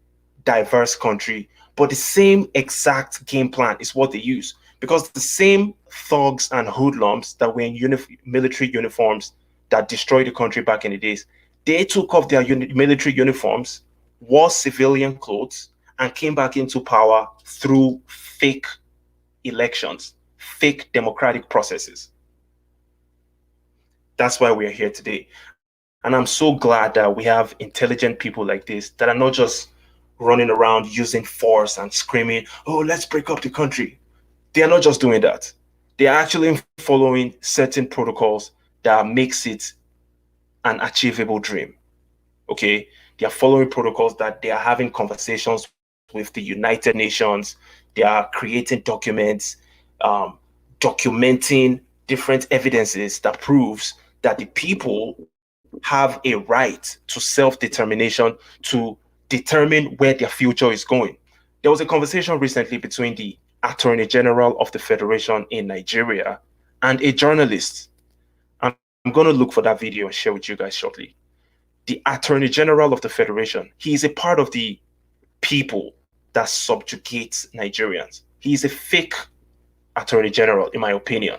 Speaker 1: diverse country, but the same exact game plan is what they use. Because the same thugs and hoodlums that were in military uniforms that destroyed the country back in the days, they took off their military uniforms, wore civilian clothes, and came back into power through fake elections, fake democratic processes. That's why we're here today. And I'm so glad that we have intelligent people like this that are not just running around using force and screaming, oh, let's break up the country. They are not just doing that. They are actually following certain protocols that makes it an achievable dream. Okay? They are following protocols that they are having conversations with the United Nations. They are creating documents, um, documenting different evidences that proves that the people have a right to self-determination to determine where their future is going. There was a conversation recently between the Attorney General of the Federation in Nigeria and a journalist. I'm going to look for that video and share with you guys shortly. The Attorney General of the Federation, he is a part of the people that subjugates Nigerians. He is a fake Attorney General, in my opinion.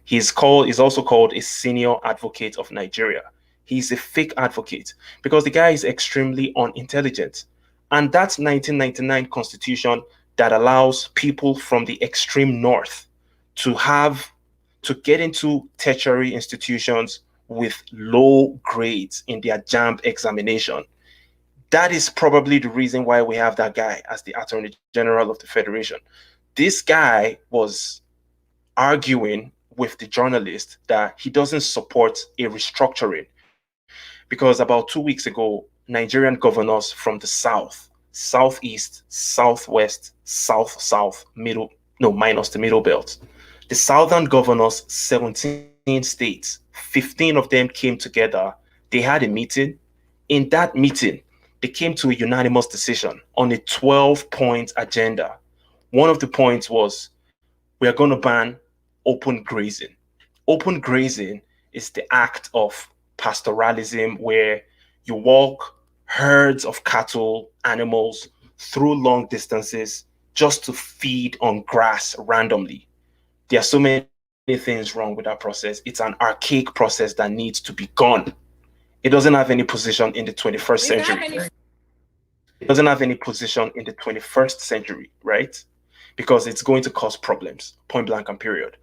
Speaker 1: He's also called a senior advocate of Nigeria. He's a fake advocate because the guy is extremely unintelligent. And that's 1999 constitution that allows people from the extreme north to have to get into tertiary institutions with low grades in their JAMB examination. That is probably the reason why we have that guy as the Attorney General of the Federation. This guy was arguing with the journalist that he doesn't support a restructuring because about 2 weeks ago, Nigerian governors from the south, southeast, southwest, south, middle, no, minus the middle belt, the southern governors, 17 states, 15 of them came together. They had a meeting. In that meeting, they came to a unanimous decision on a 12-point agenda. One of the points was we are going to ban open grazing. Open grazing is the act of pastoralism where you walk herds of cattle, animals through long distances just to feed on grass randomly. There are so many things wrong with that process. It's an archaic process that needs to be gone. It doesn't have any position in the 21st century. It doesn't have any position in the 21st century, right? Because it's going to cause problems, point blank and period.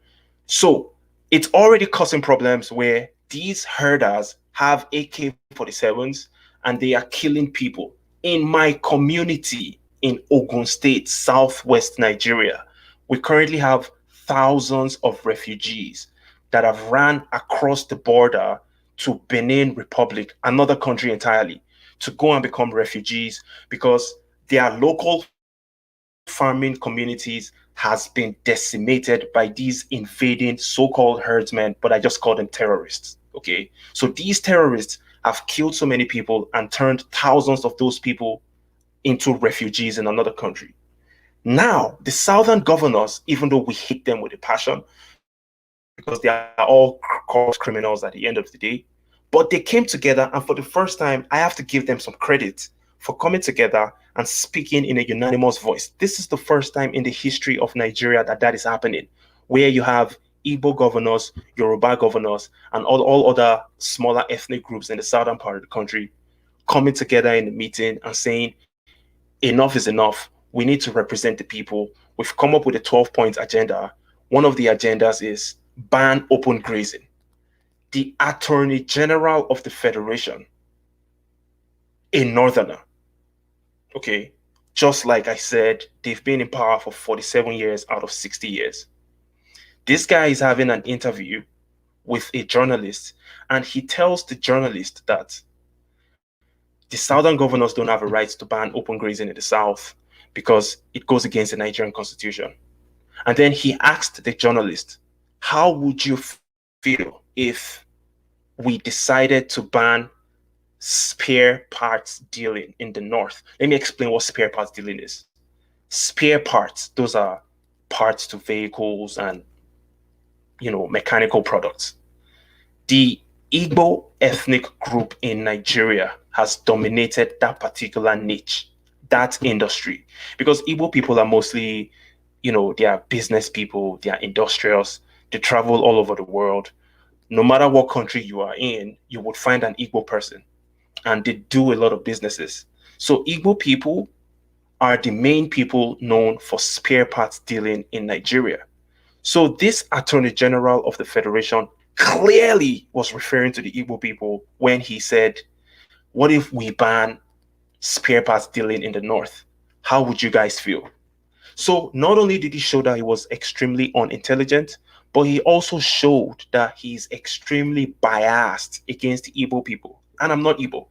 Speaker 1: So it's already causing problems where these herders have AK-47s and they are killing people. In my community in Ogun State, southwest Nigeria, we currently have thousands of refugees that have ran across the border to Benin Republic, another country entirely, to go and become refugees because their local farming communities has been decimated by these invading so-called herdsmen, but I just call them terrorists. Okay. So these terrorists have killed so many people and turned thousands of those people into refugees in another country. Now, the southern governors, even though we hate them with a passion, because they are all corrupt criminals at the end of the day, but they came together, and for the first time, I have to give them some credit for coming together and speaking in a unanimous voice. This is the first time in the history of Nigeria that that is happening, where you have Igbo governors, Yoruba governors, and all other smaller ethnic groups in the southern part of the country coming together in a meeting and saying, enough is enough. We need to represent the people. We've come up with a 12-point agenda. One of the agendas is ban open grazing. The Attorney General of the Federation, a northerner, okay, Just like I said, they've been in power for 47 years out of 60 years. This guy is having an interview with a journalist, and he tells the journalist that the southern governors don't have a right to ban open grazing in the south because it goes against the Nigerian constitution. And then he asked the journalist, how would you feel if we decided to ban spare parts dealing in the north? Let me explain what spare parts dealing is. Spare parts, those are parts to vehicles and mechanical products. The Igbo ethnic group in Nigeria has dominated that particular niche, that industry, because Igbo people are mostly, they are business people, they are industrious, they travel all over the world. No matter what country you are in, you would find an Igbo person, and they do a lot of businesses. So Igbo people are the main people known for spare parts dealing in Nigeria. So this Attorney General of the Federation clearly was referring to the Igbo people when he said, what if we ban spare parts dealing in the north? How would you guys feel? So not only did he show that he was extremely unintelligent, but he also showed that he's extremely biased against the Igbo people. And I'm not Igbo.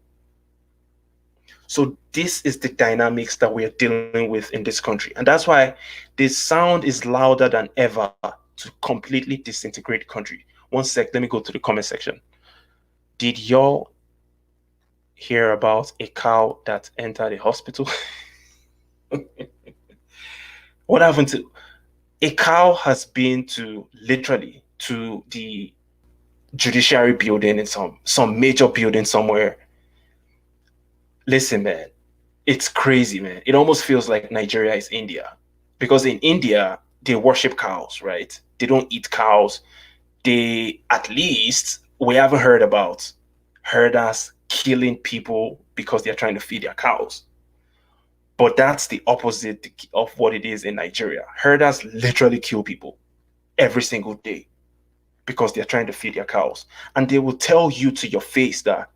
Speaker 1: So this is the dynamics that we are dealing with in this country. And that's why the sound is louder than ever to completely disintegrate the country. One sec, let me go to the comment section. Did y'all hear about a cow that entered a hospital? What happened to a cow? Has been to literally to the judiciary building in some major building somewhere. Listen, man, it's crazy, man. It almost feels like Nigeria is India, because in India they worship cows, right? They don't eat cows. They, at least we haven't heard about herders killing people because they're trying to feed their cows. But that's the opposite of what it is in Nigeria. Herders literally kill people every single day because they're trying to feed their cows. And they will tell you to your face that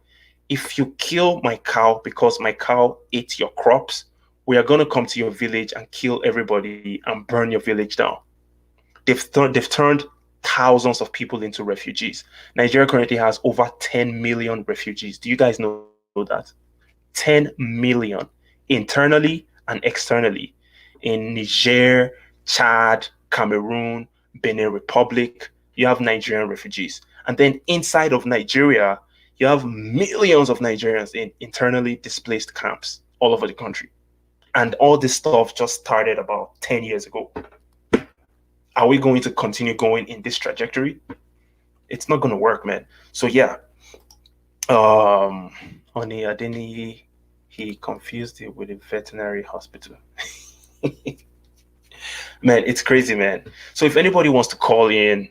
Speaker 1: if you kill my cow because my cow ate your crops, we are going to come to your village and kill everybody and burn your village down. They've turned thousands of people into refugees. Nigeria currently has over 10 million refugees. Do you guys know that? 10 million internally and externally in Niger, Chad, Cameroon, Benin Republic. You have Nigerian refugees. And then inside of Nigeria, you have millions of Nigerians in internally displaced camps all over the country. And all this stuff just started about 10 years ago. Are we going to continue going in this trajectory? It's not going to work, man. So yeah, Oni Adeni, he confused it with a veterinary hospital. Man, it's crazy, man. So if anybody wants to call in,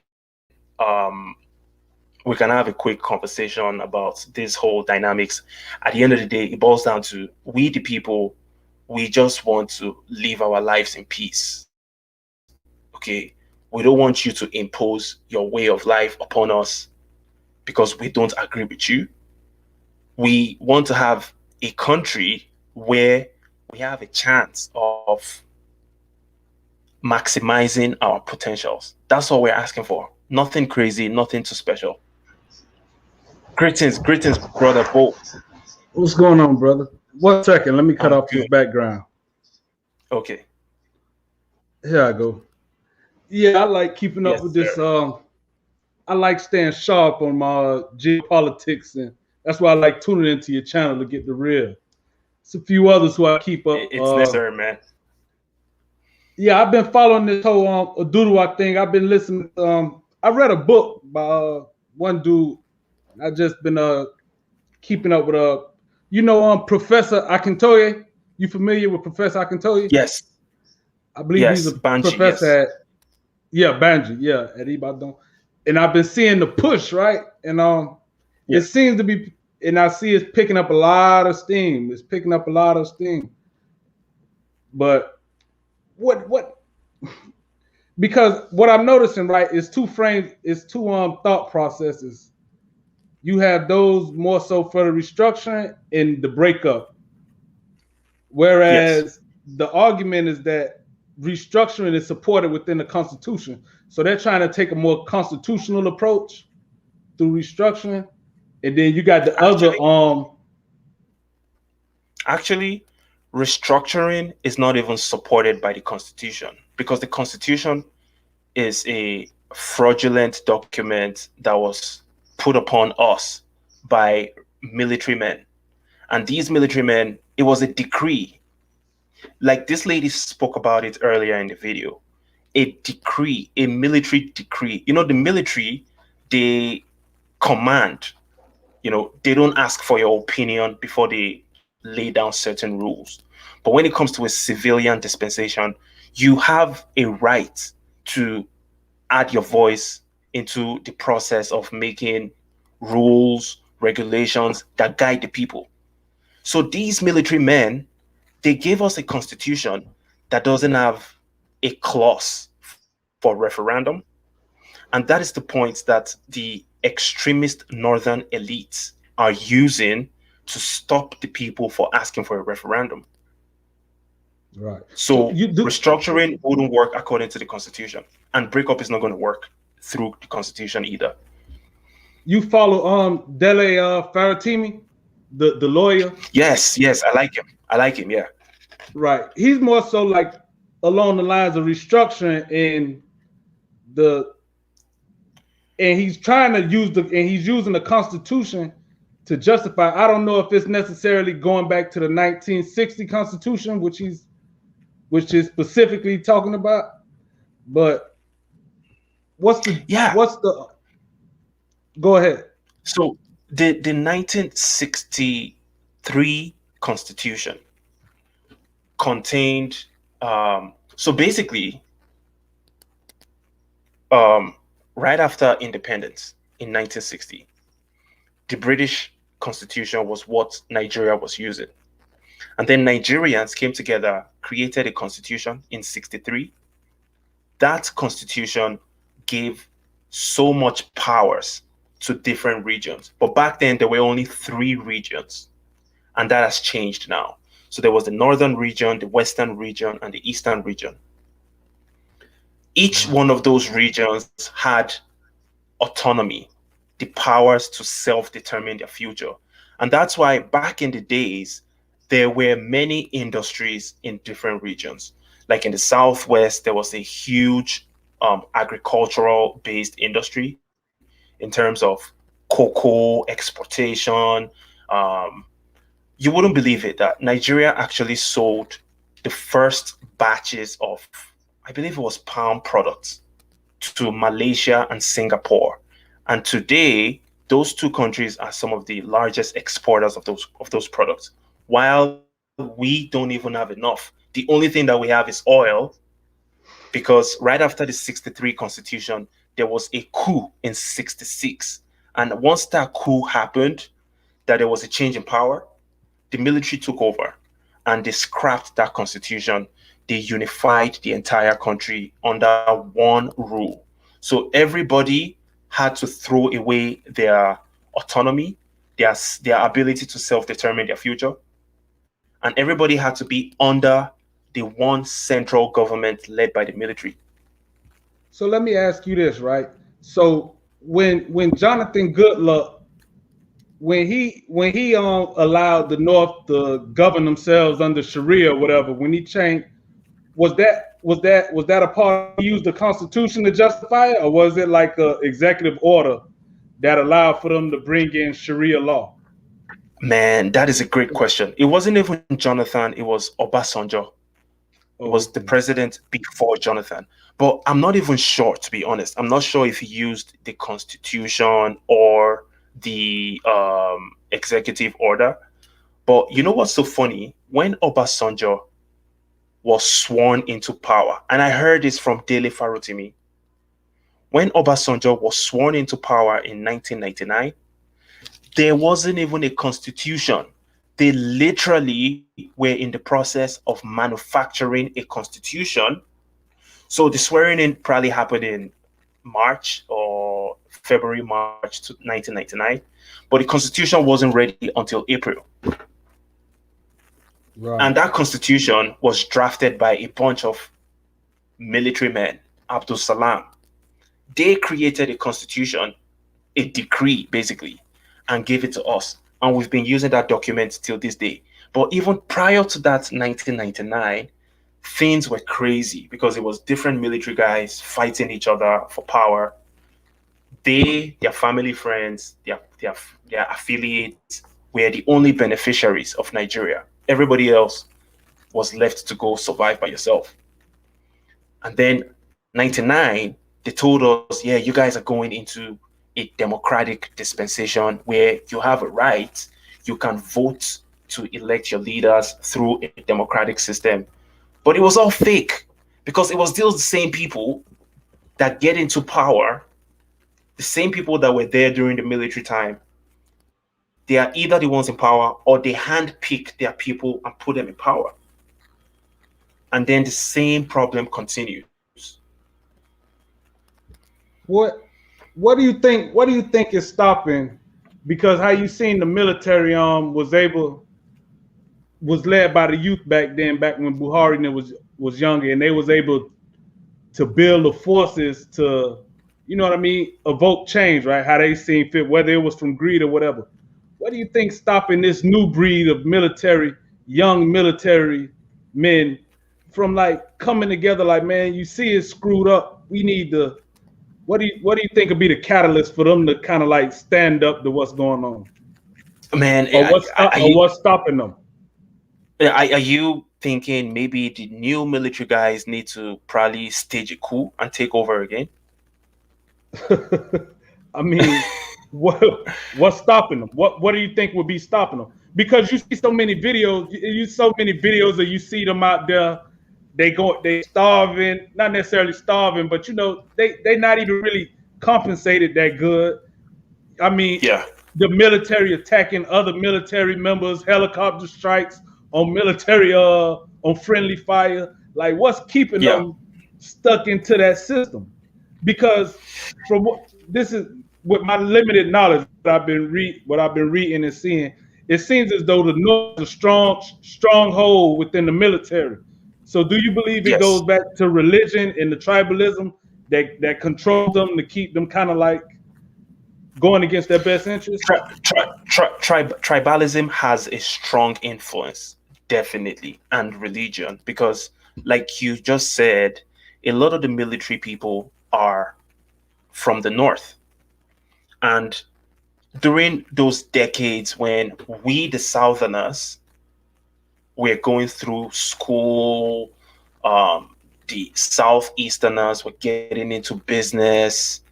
Speaker 1: we can have a quick conversation about this whole dynamics. At the end of the day, it boils down to we, the people, we just want to live our lives in peace. Okay, we don't want you to impose your way of life upon us because we don't agree with you. We want to have a country where we have a chance of maximizing our potentials. That's all we're asking for. Nothing crazy, nothing too special. Greetings, brother Bo.
Speaker 4: What's going on, brother? 1 second, let me cut off this background.
Speaker 1: Okay.
Speaker 4: Here I go. Yeah, I like keeping up with this. I like staying sharp on my geopolitics, and that's why I like tuning into your channel to get the real. It's a few others who I keep up.
Speaker 1: It's necessary, man.
Speaker 4: Yeah, I've been following this whole Oduduwa thing. I've been listening. I read a book by one dude. I've just been keeping up with Professor Akintoye. You familiar with Professor Akintoye?
Speaker 1: Yes.
Speaker 4: I believe he's a professor at Banji, at Ibadan. And I've been seeing the push, right? And it seems to be, and I see it's picking up a lot of steam. It's picking up a lot of steam. But what because what I'm noticing, right, is two thought processes. You have those more so for the restructuring and the breakup. Whereas the argument is that restructuring is supported within the Constitution. So they're trying to take a more constitutional approach through restructuring. And then you got the
Speaker 1: Actually, restructuring is not even supported by the Constitution, because the Constitution is a fraudulent document that was put upon us by military men. And these military men, it was a decree. Like this lady spoke about it earlier in the video. A decree, a military decree. You know, the military, they command, you know, they don't ask for your opinion before they lay down certain rules. But when it comes to a civilian dispensation, you have a right to add your voice into the process of making rules, regulations that guide the people. So these military men, they gave us a constitution that doesn't have a clause for referendum. And that is the point that the extremist northern elites are using to stop the people for asking for a referendum.
Speaker 4: Right.
Speaker 1: So restructuring wouldn't work according to the Constitution, and breakup is not going to work through the Constitution either.
Speaker 4: You follow Dele Faratimi, the lawyer?
Speaker 1: Yes, I like him. Yeah.
Speaker 4: Right. He's more so like along the lines of restructuring and he's trying to he's using the Constitution to justify. I don't know if it's necessarily going back to the 1960 Constitution, which is specifically talking about, but what's the go ahead.
Speaker 1: So the 1963 Constitution contained so basically right after independence in 1960, the British Constitution was what Nigeria was using. And then Nigerians came together, created a constitution in 63. That constitution gave so much powers to different regions. But back then, there were only 3 regions. And that has changed now. So there was the northern region, the western region, and the eastern region. Each one of those regions had autonomy, the powers to self-determine their future. And that's why back in the days, there were many industries in different regions. Like in the Southwest, there was a huge agricultural-based industry in terms of cocoa exportation. You wouldn't believe it that Nigeria actually sold the first batches of, I believe it was palm products, to Malaysia and Singapore. And today, those 2 countries are some of the largest exporters of those products. While we don't even have enough. The only thing that we have is oil, because right after the 63 Constitution, there was a coup in 66. And once that coup happened, that there was a change in power, the military took over and they scrapped that constitution. They unified the entire country under one rule. So everybody had to throw away their autonomy, their ability to self-determine their future. And everybody had to be under the one central government led by the military.
Speaker 4: So let me ask you this, right? So when Jonathan Goodluck, when he allowed the North to govern themselves under Sharia or whatever, when he changed, was that a part he used the Constitution to justify it, or was it like an executive order that allowed for them to bring in Sharia law?
Speaker 1: Man, that is a great question. It wasn't even Jonathan, it was Obasanjo. It was the president before Jonathan. But I'm not even sure, to be honest. I'm not sure if he used the Constitution or the executive order. But you know what's so funny? When Obasanjo was sworn into power, and I heard this from Dele Farotimi, when Obasanjo was sworn into power in 1999, there wasn't even a constitution. They literally were in the process of manufacturing a constitution. So the swearing in probably happened in March or February, March 1999. But the constitution wasn't ready until April.
Speaker 4: Right.
Speaker 1: And that constitution was drafted by a bunch of military men, Abdul Salam. They created a constitution, a decree basically, and gave it to us. And we've been using that document till this day. But even prior to that 1999, things were crazy because it was different military guys fighting each other for power. They, their family friends, their affiliates were the only beneficiaries of Nigeria. Everybody else was left to go survive by yourself. And then 99, they told us, yeah, you guys are going into a democratic dispensation where you have a right, you can vote to elect your leaders through a democratic system. But it was all fake because it was still the same people that get into power, the same people that were there during the military time. They are either the ones in power or they handpick their people and put them in power. And then the same problem continues.
Speaker 4: What do you think? What do you think is stopping? Because how you seen the military was led by the youth back then, back when Buhari was younger, and they was able to build the forces to, you know what I mean, evoke change, right? How they seen fit, whether it was from greed or whatever. What do you think stopping this new breed of young military men from like coming together? Like, man, you see it's screwed up. We need to. What do you think would be the catalyst for them to kind of like stand up to what's going on?
Speaker 1: Man,
Speaker 4: what's stopping them?
Speaker 1: Are you thinking maybe the new military guys need to probably stage a coup and take over again?
Speaker 4: I mean, what's stopping them? What do you think would be stopping them? Because you see so many videos, and you see them out there. They starving, not necessarily starving, but you know, they not even really compensated that good. I mean,
Speaker 1: yeah,
Speaker 4: the military attacking other military members, helicopter strikes on military on friendly fire. Like, what's keeping them stuck into that system? Because from this is with my limited knowledge what I've been reading and seeing, it seems as though the North is a stronghold within the military. So do you believe it goes back to religion and the tribalism that controls them to keep them kind of like going against their best interest?
Speaker 1: Tribalism has a strong influence, definitely, and religion, because like you just said, a lot of the military people are from the North. And during those decades when we, the Southerners, were going through school, the Southeasterners were getting into business.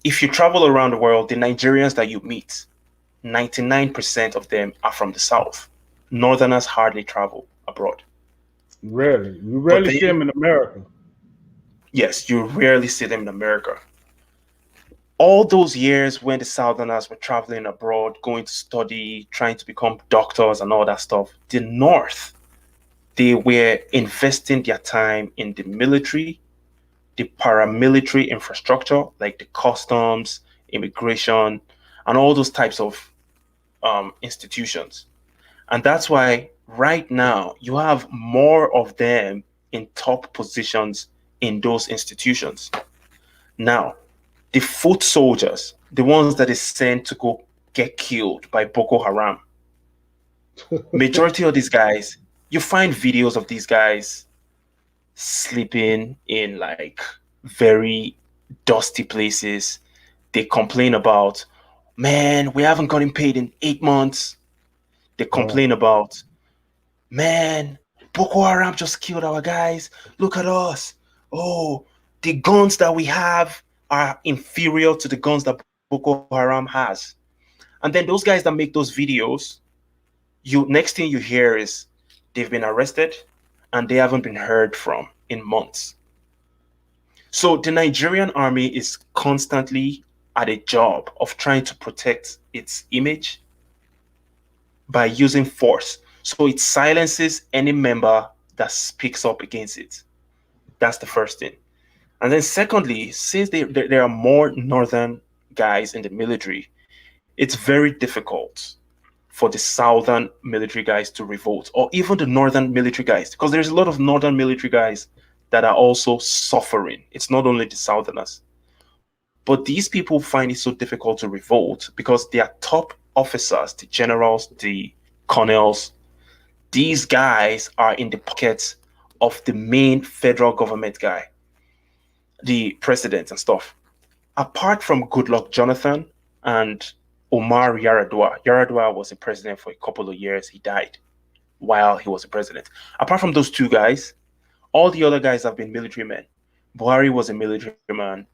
Speaker 1: If you travel around the world, the Nigerians that you meet, 99% of them are from the South. Northerners hardly travel abroad.
Speaker 4: Rarely. You rarely see them in America.
Speaker 1: Yes, you rarely see them in America. All those years when the Southerners were traveling abroad, going to study, trying to become doctors and all that stuff, the North, they were investing their time in the military, the paramilitary infrastructure, like the customs, immigration, and all those types of institutions. And that's why right now you have more of them in top positions in those institutions. Now, the foot soldiers, the ones that is sent to go get killed by Boko Haram, majority of these guys, you find videos of these guys sleeping in like very dusty places. They complain about, man, we haven't gotten paid in 8 months. They complain about, man, Boko Haram just killed our guys. Look at us. Oh, the guns that we have are inferior to the guns that Boko Haram has. And then those guys that make those videos, next thing you hear is they've been arrested and they haven't been heard from in months. So the Nigerian army is constantly at a job of trying to protect its image by using force. So it silences any member that speaks up against it. That's the first thing. And then secondly, since there are more northern guys in the military, it's very difficult for the southern military guys to revolt, or even the northern military guys, because there's a lot of northern military guys that are also suffering. It's not only the southerners. But these people find it so difficult to revolt because their top officers, the generals, the colonels, these guys are in the pockets of the main federal government guy, the president and stuff. Apart from Goodluck Jonathan and Omar Yaradua. Yaradua was a president for a couple of years. He died while he was a president. Apart from those two guys, all the other guys have been military men. Buhari was a military man.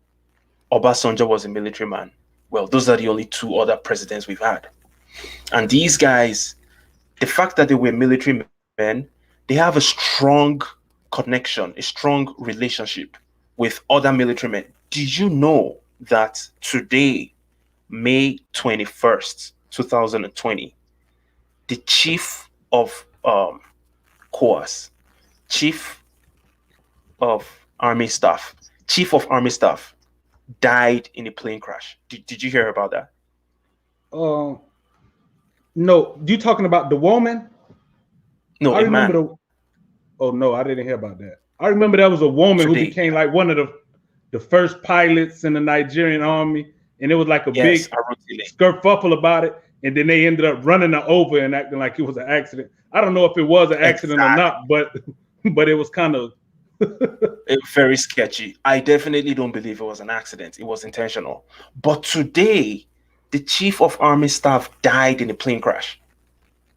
Speaker 1: Obasanjo was a military man. Well, those are the only two other presidents we've had. And these guys, the fact that they were military men, they have a strong connection, a strong relationship with other military men. Did you know that today, May 21st, 2020, the chief of COAS, chief of army staff, died in a plane crash. Did you hear about that?
Speaker 4: No. You talking about the woman?
Speaker 1: No,
Speaker 4: I remember oh no, I didn't hear about that. I remember there was a woman who became like one of the first pilots in the Nigerian army, and it was like a big skerfuffle about it, and then they ended up running her over and acting like it was an accident. I don't know if it was an accident or not, but it was kind of
Speaker 1: very sketchy. I definitely don't believe it was an accident. It was intentional. But today, the chief of army staff died in a plane crash.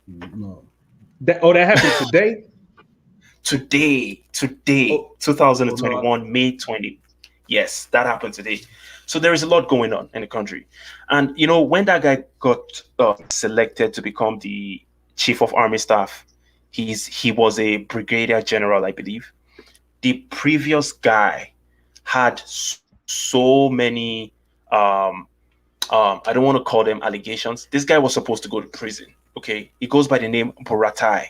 Speaker 4: No. That happened today?
Speaker 1: Today, 2021, May 20. Yes, that happened today. So there is a lot going on in the country. And, you know, when that guy got selected to become the chief of army staff, he was a brigadier general, I believe. The previous guy had so many, I don't want to call them allegations. This guy was supposed to go to prison. Okay, he goes by the name Buratai.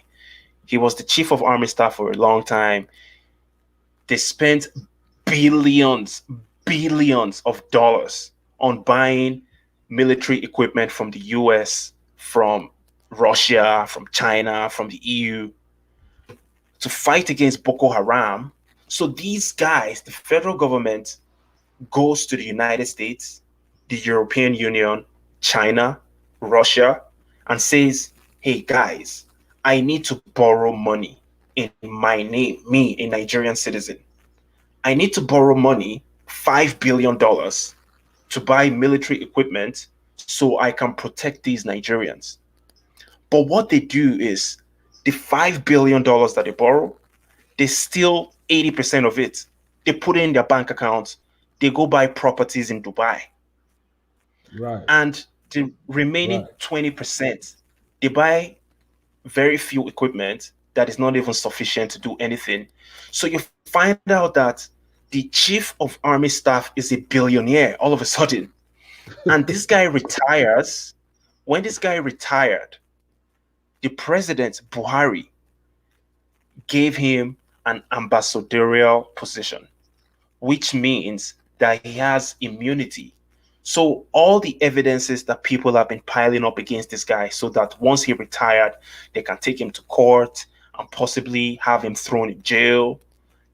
Speaker 1: He was the chief of army staff for a long time. They spent billions of dollars on buying military equipment from the US, from Russia, from China, from the EU to fight against Boko Haram. So these guys, the federal government goes to the United States, the European Union, China, Russia, and says, hey guys, I need to borrow money in my name, me, a Nigerian citizen. I need to borrow money, $5 billion, to buy military equipment so I can protect these Nigerians. But what they do is the $5 billion that they borrow, they steal 80% of it. They put it in their bank accounts. They go buy properties in Dubai.
Speaker 4: Right.
Speaker 1: And the remaining 20%, they buy very few equipment that is not even sufficient to do anything. So you find out that the chief of army staff is a billionaire all of a sudden. And this guy retires. When this guy retired, the president, Buhari, gave him an ambassadorial position, which means that he has immunity. So all the evidences that people have been piling up against this guy, so that once he retired, they can take him to court and possibly have him thrown in jail.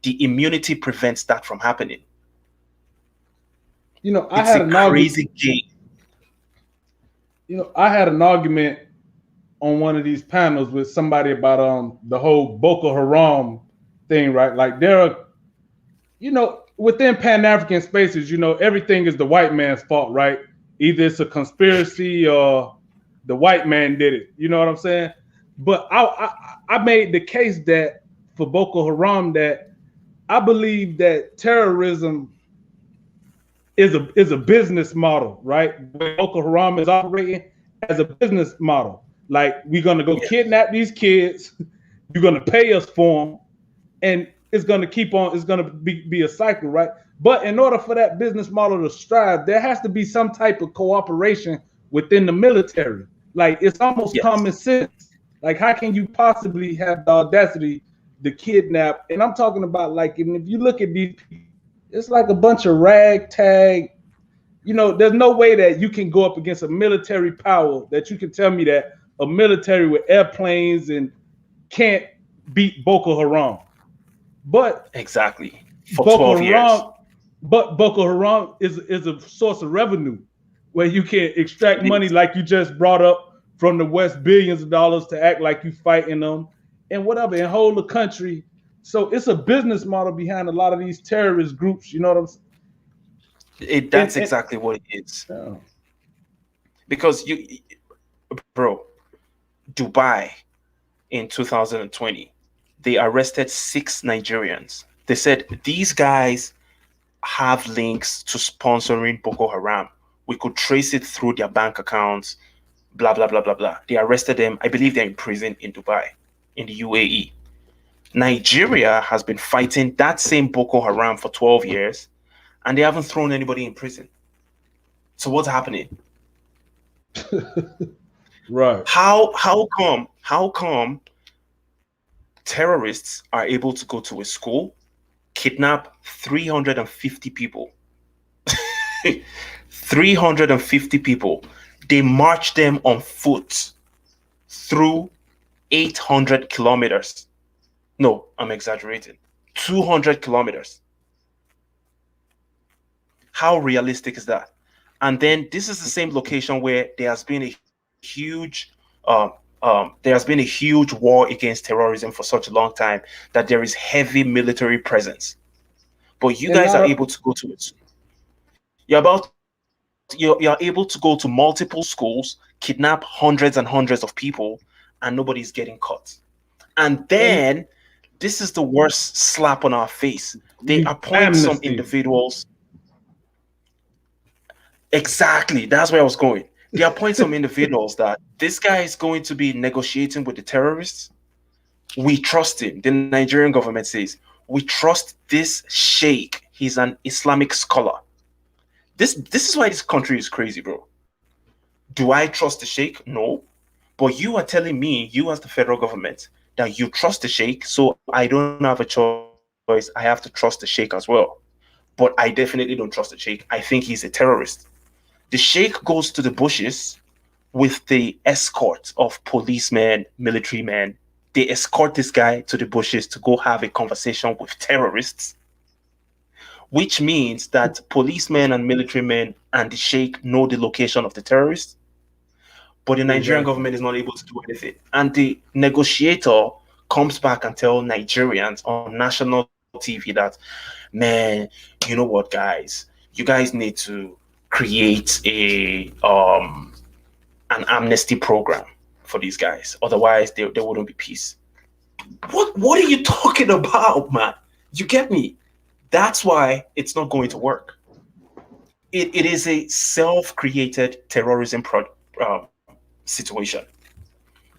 Speaker 1: The immunity prevents that from happening.
Speaker 4: You know, I had an argument on one of these panels with somebody about the whole Boko Haram thing, right? Like there are, you know, within Pan-African spaces, you know, everything is the white man's fault, right? Either it's a conspiracy or the white man did it. You know what I'm saying? But I made the case that for Boko Haram that I believe that terrorism is a business model, right? Boko Haram is operating as a business model. Like we're gonna go kidnap these kids, you're gonna pay us for them, and it's gonna keep on. It's gonna be a cycle, right? But in order for that business model to strive, there has to be some type of cooperation within the military. Like it's almost common sense. Like how can you possibly have the audacity to kidnap? And I'm talking about like, if you look at these people, it's like a bunch of ragtag. You know, there's no way that you can go up against a military power that you can tell me that a military with airplanes and can't beat Boko Haram. But
Speaker 1: exactly for 12 years.
Speaker 4: But Boko Haram is a source of revenue where you can extract money like you just brought up from the West, billions of dollars to act like you fighting them and whatever, and hold the country. So it's a business model behind a lot of these terrorist groups. You know what I'm saying?
Speaker 1: That's exactly what it is.
Speaker 4: Yeah.
Speaker 1: Because bro, Dubai in 2020, they arrested 6 Nigerians. They said these guys have links to sponsoring Boko Haram. We could trace it through their bank accounts, blah, blah, blah, blah, blah. They arrested them. I believe they're in prison in Dubai, in the UAE. Nigeria has been fighting that same Boko Haram for 12 years, and they haven't thrown anybody in prison. So what's happening?
Speaker 4: Right.
Speaker 1: How come terrorists are able to go to a school, kidnap 350 people? 350 people. They march them on foot through 800 kilometers. No, I'm exaggerating. 200 kilometers. How realistic is that? And then this is the same location where there has been a huge war against terrorism for such a long time that there is heavy military presence. But you guys are able to go to it. You're able to go to multiple schools, kidnap hundreds and hundreds of people, and nobody's getting caught. And then this is the worst slap on our face. They appoint some individuals. Exactly. That's where I was going. They appoint some individuals that this guy is going to be negotiating with the terrorists. We trust him. The Nigerian government says, we trust this sheikh. He's an Islamic scholar. This is why this country is crazy, bro. Do I trust the sheikh? No. But you are telling me, you as the federal government, that you trust the sheikh, so I don't have a choice. I have to trust the sheikh as well. But I definitely don't trust the sheikh. I think he's a terrorist. The sheikh goes to the bushes with the escort of policemen, military men. They escort this guy to the bushes to go have a conversation with terrorists, which means that policemen and military men and the sheikh know the location of the terrorists. But the Nigerian government is not able to do anything. And the negotiator comes back and tells Nigerians on national TV that, man, you know what, guys? You guys need to create an amnesty program for these guys. Otherwise, there wouldn't be peace. What are you talking about, man? You get me? That's why it's not going to work. It is a self-created terrorism situation.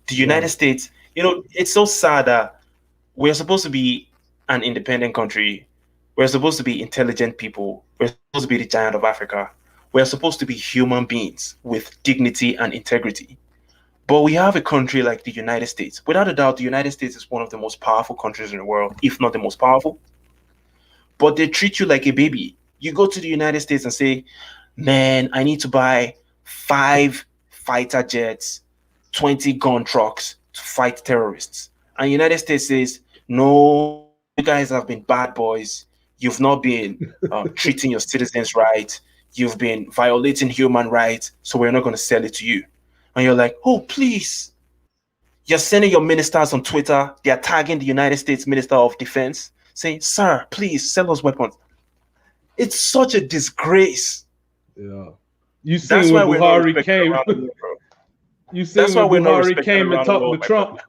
Speaker 1: The United States, it's so sad that we're supposed to be an independent country. We're supposed to be intelligent people. We're supposed to be the giant of Africa. We're supposed to be human beings with dignity and integrity. But we have a country like the United States. Without a doubt, the United States is one of the most powerful countries in the world, if not the most powerful. But they treat you like a baby. You go to the United States and say, man, I need to buy 5 fighter jets, 20 gun trucks to fight terrorists. And the United States says, no, you guys have been bad boys. You've not been treating your citizens right. You've been violating human rights, so we're not going to sell it to you. And you're like, oh, please. You're sending your ministers on Twitter. They're tagging the United States Minister of Defense, saying, sir, please sell us weapons. It's such a disgrace.
Speaker 4: Yeah. You seen when Buhari came. You seen when Buhari came and talked to Trump.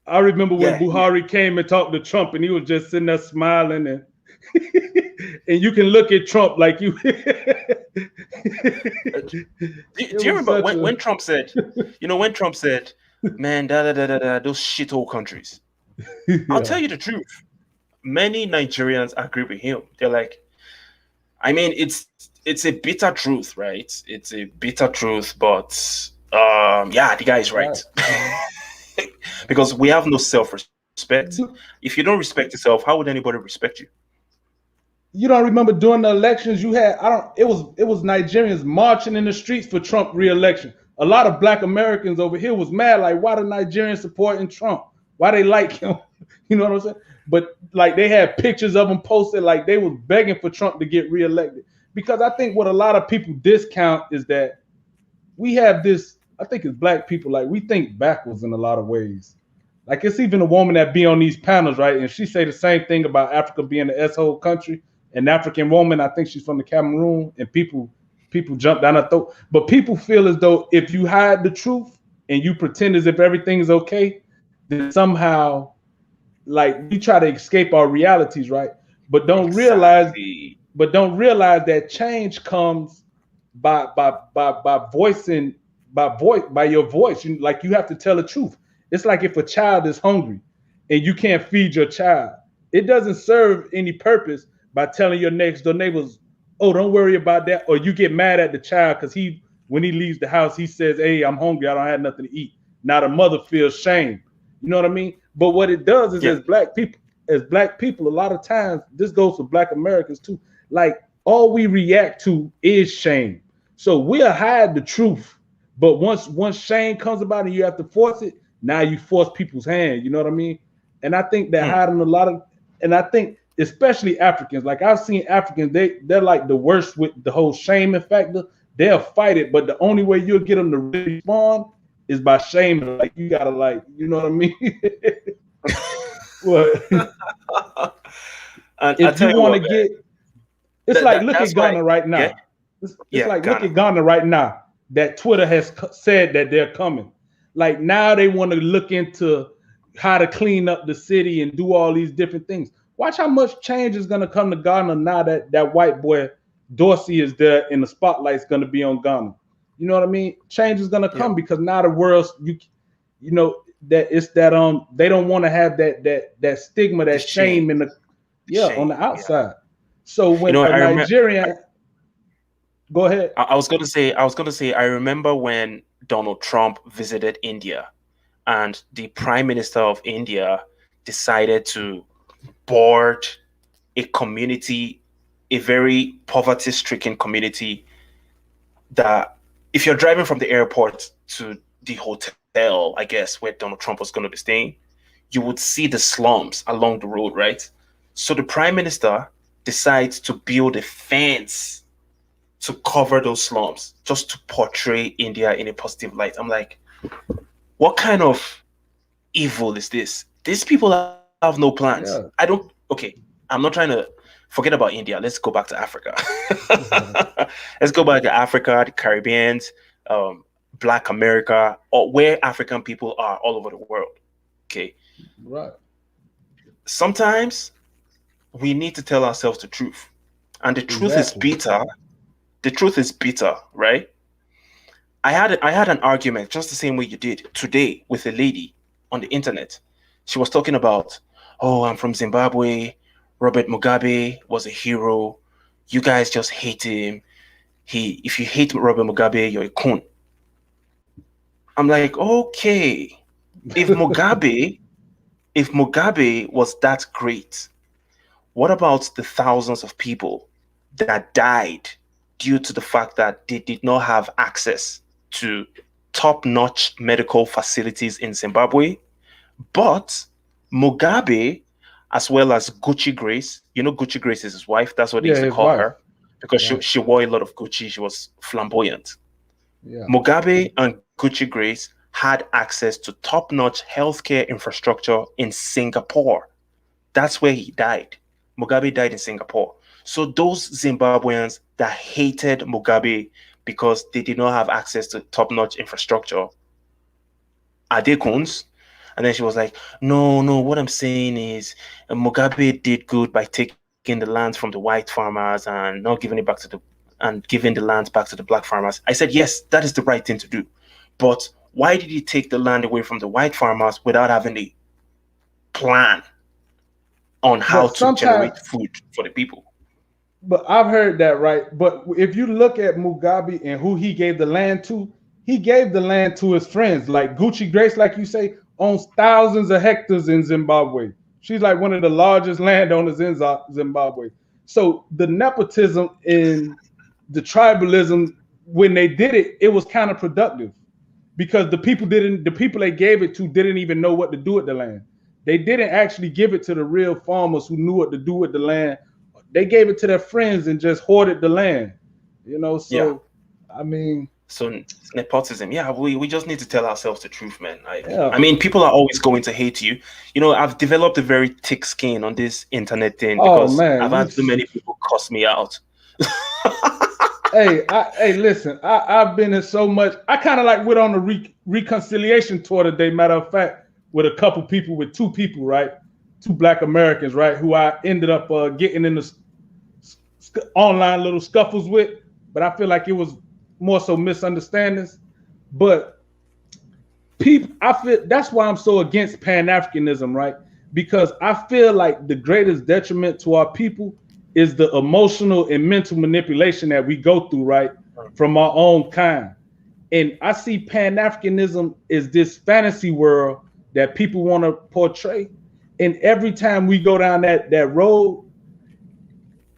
Speaker 4: I remember when Buhari came and talked to Trump, and he was just sitting there smiling, and and you can look at Trump like you.
Speaker 1: Do you remember when Trump said, when Trump said, man, those shithole countries? I'll tell you the truth. Many Nigerians agree with him. They're like, I mean, it's a bitter truth, right? It's a bitter truth, but the guy is right. Because we have no self-respect. If you don't respect yourself, how would anybody respect you?
Speaker 4: You don't remember during the elections you had? It was Nigerians marching in the streets for Trump re-election. a lot of Black Americans over here was mad, like, why the Nigerians supporting Trump? Why they like him? You know what I'm saying? But like they had pictures of him posted, like they was begging for Trump to get reelected. Because I think what a lot of people discount is that we have this, I think it's Black people, like we think backwards in a lot of ways. Like it's even a woman that be on these panels, right? And she say the same thing about Africa being the S-hole country. An African woman, I think she's from the Cameroon, and people jump down her throat. But people feel as though if you hide the truth and you pretend as if everything is okay, then somehow, like, we try to escape our realities, right? But don't realize that change comes by voicing, by your voice. You have to tell the truth. It's like if a child is hungry and you can't feed your child, it doesn't serve any purpose by telling your next door neighbors, oh, don't worry about that. Or you get mad at the child because when he leaves the house, he says, hey, I'm hungry, I don't have nothing to eat. Now the mother feels shame. You know what I mean? But what it does is, as black people, a lot of times, this goes for Black Americans too, like all we react to is shame. So we'll hide the truth, but once shame comes about and you have to force it, now you force people's hand. You know what I mean? And I think that hiding a lot of, and I think especially Africans, like I've seen Africans, they're like the worst with the whole shaming factor. They'll fight it, but the only way you'll get them to respond is by shaming. Like you gotta, like, you know what I mean? What? If you want to get, it's like look at Ghana right now. It's like look at Ghana right now. That Twitter has said that they're coming. Like now they want to look into how to clean up the city and do all these different things. Watch how much change is gonna come to Ghana now that white boy Dorsey is there and the spotlight's gonna be on Ghana. You know what I mean? Change is gonna come because now the world's you know that it's that they don't want to have that stigma, that shame in the on the outside. So when a Nigerian go ahead.
Speaker 1: I was gonna say I remember when Donald Trump visited India and the Prime Minister of India decided to board a community, a very poverty-stricken community, that if you're driving from the airport to the hotel, I guess, where Donald Trump was going to be staying, you would see the slums along the road, right? So the Prime Minister decides to build a fence to cover those slums, just to portray India in a positive light. I'm like, what kind of evil is this? These people have no plans. I'm not trying to forget about India. Let's go back to Africa. Let's go back to Africa, the Caribbeans, Black America, or where African people are all over the world. Okay.
Speaker 4: Right.
Speaker 1: Sometimes we need to tell ourselves the truth. And the truth is bitter. The truth is bitter, right? I had an argument just the same way you did today with a lady on the internet. She was talking about, oh, I'm from Zimbabwe. Robert Mugabe was a hero. You guys just hate him. If you hate Robert Mugabe, you're a coon. I'm like, okay, if Mugabe was that great, what about the thousands of people that died due to the fact that they did not have access to top-notch medical facilities in Zimbabwe? But Mugabe, as well as Gucci Grace, you know Gucci Grace is his wife, that's what they used to call her, because she wore a lot of Gucci, she was flamboyant. Mugabe and Gucci Grace had access to top-notch healthcare infrastructure in Singapore. That's where he died. Mugabe died in Singapore. So those Zimbabweans that hated Mugabe because they did not have access to top-notch infrastructure, are they coons? And then she was like, no, what I'm saying is Mugabe did good by taking the lands from the white farmers and not giving it back to giving the lands back to the black farmers. I said, yes, that is the right thing to do. But why did he take the land away from the white farmers without having a plan on how to generate food for the people?
Speaker 4: But I've heard that, right? But if you look at Mugabe and who he gave the land to, he gave the land to his friends. Like Gucci Grace, like you say, owns thousands of hectares in Zimbabwe. She's like one of the largest landowners in Zimbabwe. So the nepotism and the tribalism, when they did it, it was counterproductive. because the people they gave it to didn't even know what to do with the land. They didn't actually give it to the real farmers who knew what to do with the land. They gave it to their friends and just hoarded the land. So I mean,
Speaker 1: so nepotism. Yeah, we just need to tell ourselves the truth, man. I mean, people are always going to hate you. I've developed a very thick skin on this internet thing because I've had so many people cuss me out.
Speaker 4: Hey, listen, I've been in so much. I kind of like went on a reconciliation tour today, matter of fact, with a couple people, with two people, right? Two Black Americans, right? Who I ended up getting in the online little scuffles with, but I feel like it was more so misunderstandings. But I feel that's why I'm so against Pan-Africanism, right? Because I feel like the greatest detriment to our people is the emotional and mental manipulation that we go through, right, from our own kind. And I see Pan-Africanism as this fantasy world that people want to portray. And every time we go down that road,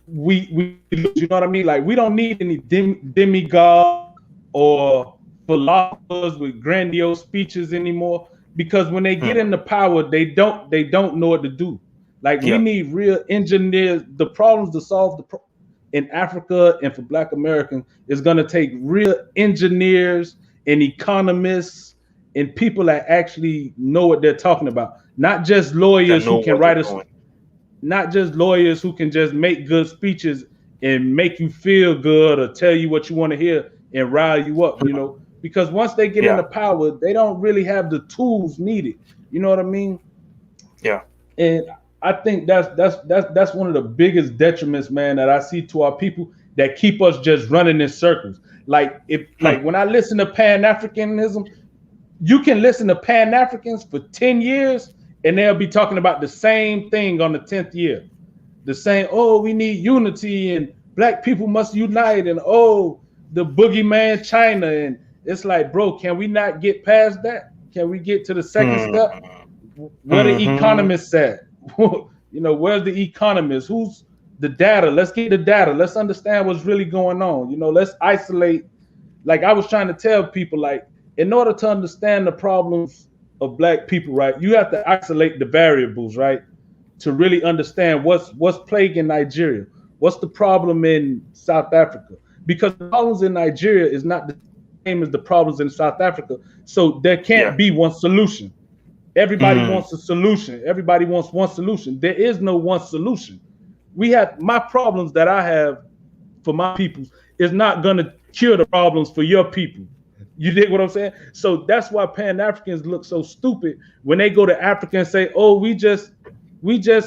Speaker 4: we lose, you know what I mean? Like, we don't need any demigod or philosophers with grandiose speeches anymore, because when they get into power, they don't know what to do. Like, we need real engineers. The problems to solve in Africa and for Black Americans is going to take real engineers and economists and people that actually know what they're talking about. Not just lawyers who can write not just lawyers who can just make good speeches and make you feel good or tell you what you want to hear and rile you up, because once they get into power, they don't really have the tools needed. You know what I mean?
Speaker 1: Yeah.
Speaker 4: And I think that's one of the biggest detriments, man, that I see to our people that keep us just running in circles. Like, when I listen to Pan-Africanism, you can listen to Pan-Africans for 10 years and they'll be talking about the same thing on the 10th year. The same, we need unity and Black people must unite, and the boogeyman China. And it's like, bro, can we not get past that? Can we get to the second step? Where the economists at? Where's the economists? Who's the data? Let's get the data. Let's understand what's really going on. Let's isolate. Like I was trying to tell people, like, in order to understand the problems of Black people, right, you have to isolate the variables, right, to really understand what's plaguing Nigeria. What's the problem in South Africa? Because the problems in Nigeria is not the same as the problems in South Africa. So there can't be one solution. Everybody wants a solution. Everybody wants one solution. There is no one solution. My problems that I have for my people is not going to cure the problems for your people. You dig what I'm saying? So that's why Pan-Africans look so stupid when they go to Africa and say, we just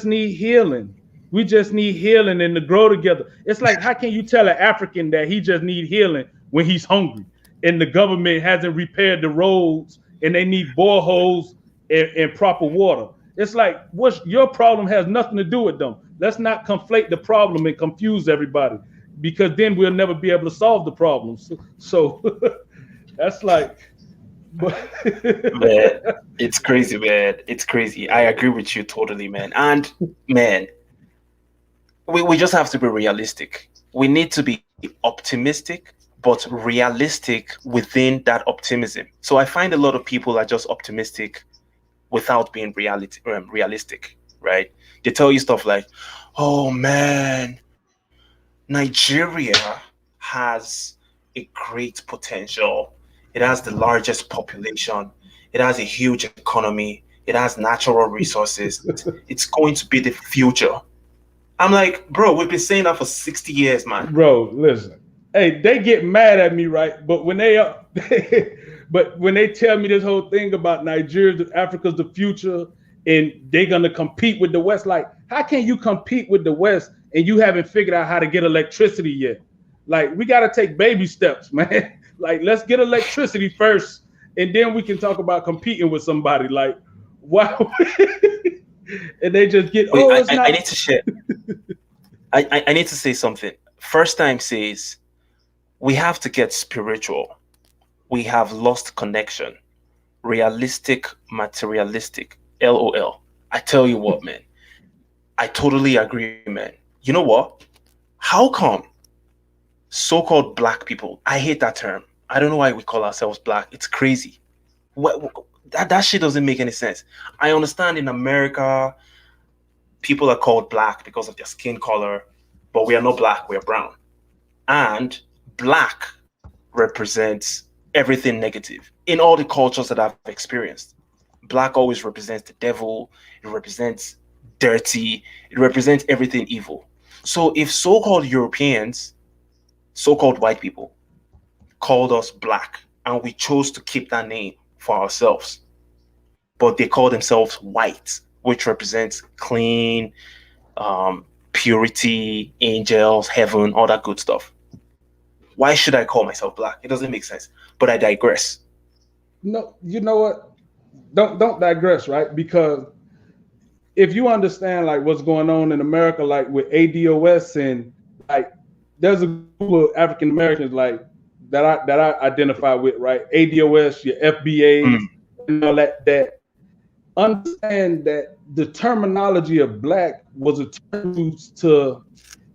Speaker 4: need healing. We just need healing and to grow together. It's like, how can you tell an African that he just need healing when he's hungry and the government hasn't repaired the roads and they need boreholes and proper water? It's like, your problem has nothing to do with them. Let's not conflate the problem and confuse everybody, because then we'll never be able to solve the problems. So that's like,
Speaker 1: man, it's crazy, man. It's crazy. I agree with you totally, man. And man, we just have to be realistic. We need to be optimistic, but realistic within that optimism. So I find a lot of people are just optimistic without being realistic, right? They tell you stuff like, oh man, Nigeria has a great potential. It has the largest population. It has a huge economy. It has natural resources. It's going to be the future. I'm like, bro, we've been saying that for 60 years, man.
Speaker 4: Bro, listen. Hey, they get mad at me, right? But when they tell me this whole thing about Nigeria, Africa's the future, and they're gonna compete with the West, like, how can you compete with the West and you haven't figured out how to get electricity yet? Like, we gotta take baby steps, man. Like, let's get electricity first, and then we can talk about competing with somebody. Like, why? And they just get.
Speaker 1: I need to share. I need to say something. First Time says we have to get spiritual. We have lost connection. Realistic, materialistic. LOL. I tell you what, man. I totally agree, man. You know what? How come so-called Black people, I hate that term. I don't know why we call ourselves Black. It's crazy. That shit doesn't make any sense. I understand in America, people are called black because of their skin color, but we are not black, we are brown. And black represents everything negative in all the cultures that I've experienced. Black always represents the devil, it represents dirty, it represents everything evil. So if so-called Europeans, so-called white people, called us black and we chose to keep that name for ourselves, but they call themselves white, which represents clean, purity, angels, heaven, all that good stuff. Why should I call myself black? It doesn't make sense. But I digress.
Speaker 4: No, you know what? Don't digress, right? Because if you understand like what's going on in America, like with ADOS and like there's a group of African Americans like that I identify with, right? ADOS, your FBAs, and all that understand that the terminology of black was a term used to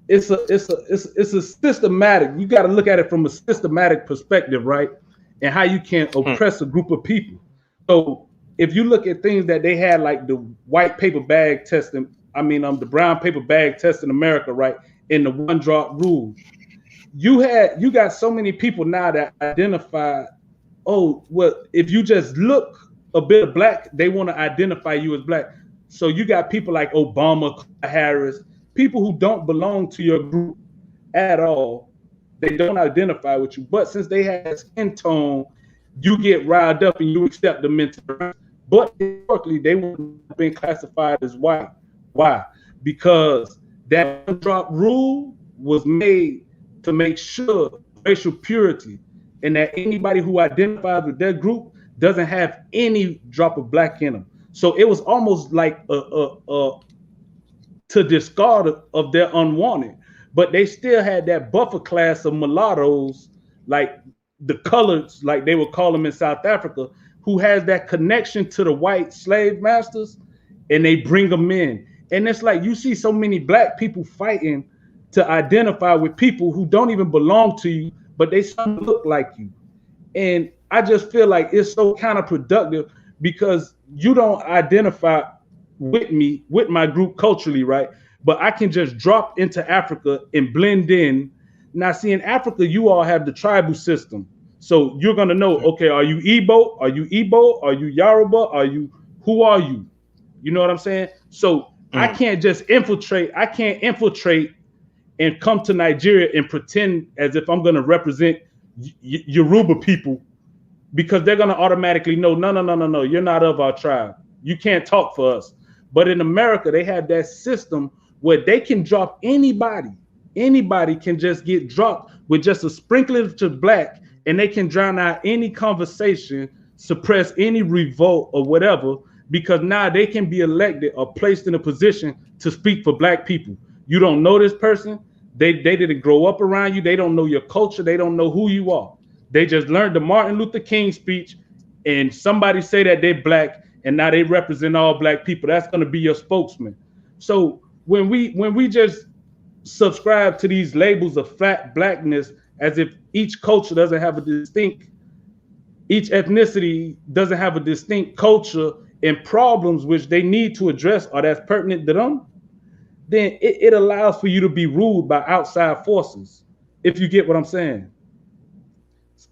Speaker 4: it's a systematic, you got to look at it from a systematic perspective, right? And how you can oppress a group of people. So if you look at things that they had like the white paper bag test, the brown paper bag test in America, right? In the one drop rule, you got so many people now that identify, oh, well, if you just look a bit of black, they want to identify you as black. So you got people like Obama, Harris, people who don't belong to your group at all. They don't identify with you. But since they have skin tone, you get riled up and you accept them into the ranks. But historically, they wouldn't have been classified as white. Why? Because that drop rule was made to make sure racial purity and that anybody who identifies with their group doesn't have any drop of black in them. So it was almost like to discard of their unwanted, but they still had that buffer class of mulattoes, like the coloreds, like they would call them in South Africa, who has that connection to the white slave masters, and they bring them in. And it's like you see so many black people fighting to identify with people who don't even belong to you, but they look like you. And I just feel like it's so counterproductive because you don't identify with me, with my group culturally, right? But I can just drop into Africa and blend in. Now, see, in Africa, you all have the tribal system. So you're going to know, okay, are you Igbo? Are you Igbo? Are you Yoruba? Who are you? You know what I'm saying? So I can't just infiltrate. I can't infiltrate and come to Nigeria and pretend as if I'm going to represent Yoruba people, because they're going to automatically know, no, you're not of our tribe. You can't talk for us. But in America, they have that system where they can drop anybody. Anybody can just get dropped with just a sprinkling to black, and they can drown out any conversation, suppress any revolt or whatever, because now they can be elected or placed in a position to speak for black people. You don't know this person. They didn't grow up around you. They don't know your culture. They don't know who you are. They just learned the Martin Luther King speech, and somebody say that they're black, and now they represent all black people. That's going to be your spokesman. So when we just subscribe to these labels of fat blackness, as if each culture doesn't have a distinct, each ethnicity doesn't have a distinct culture and problems which they need to address or that's pertinent to them, then it allows for you to be ruled by outside forces, if you get what I'm saying.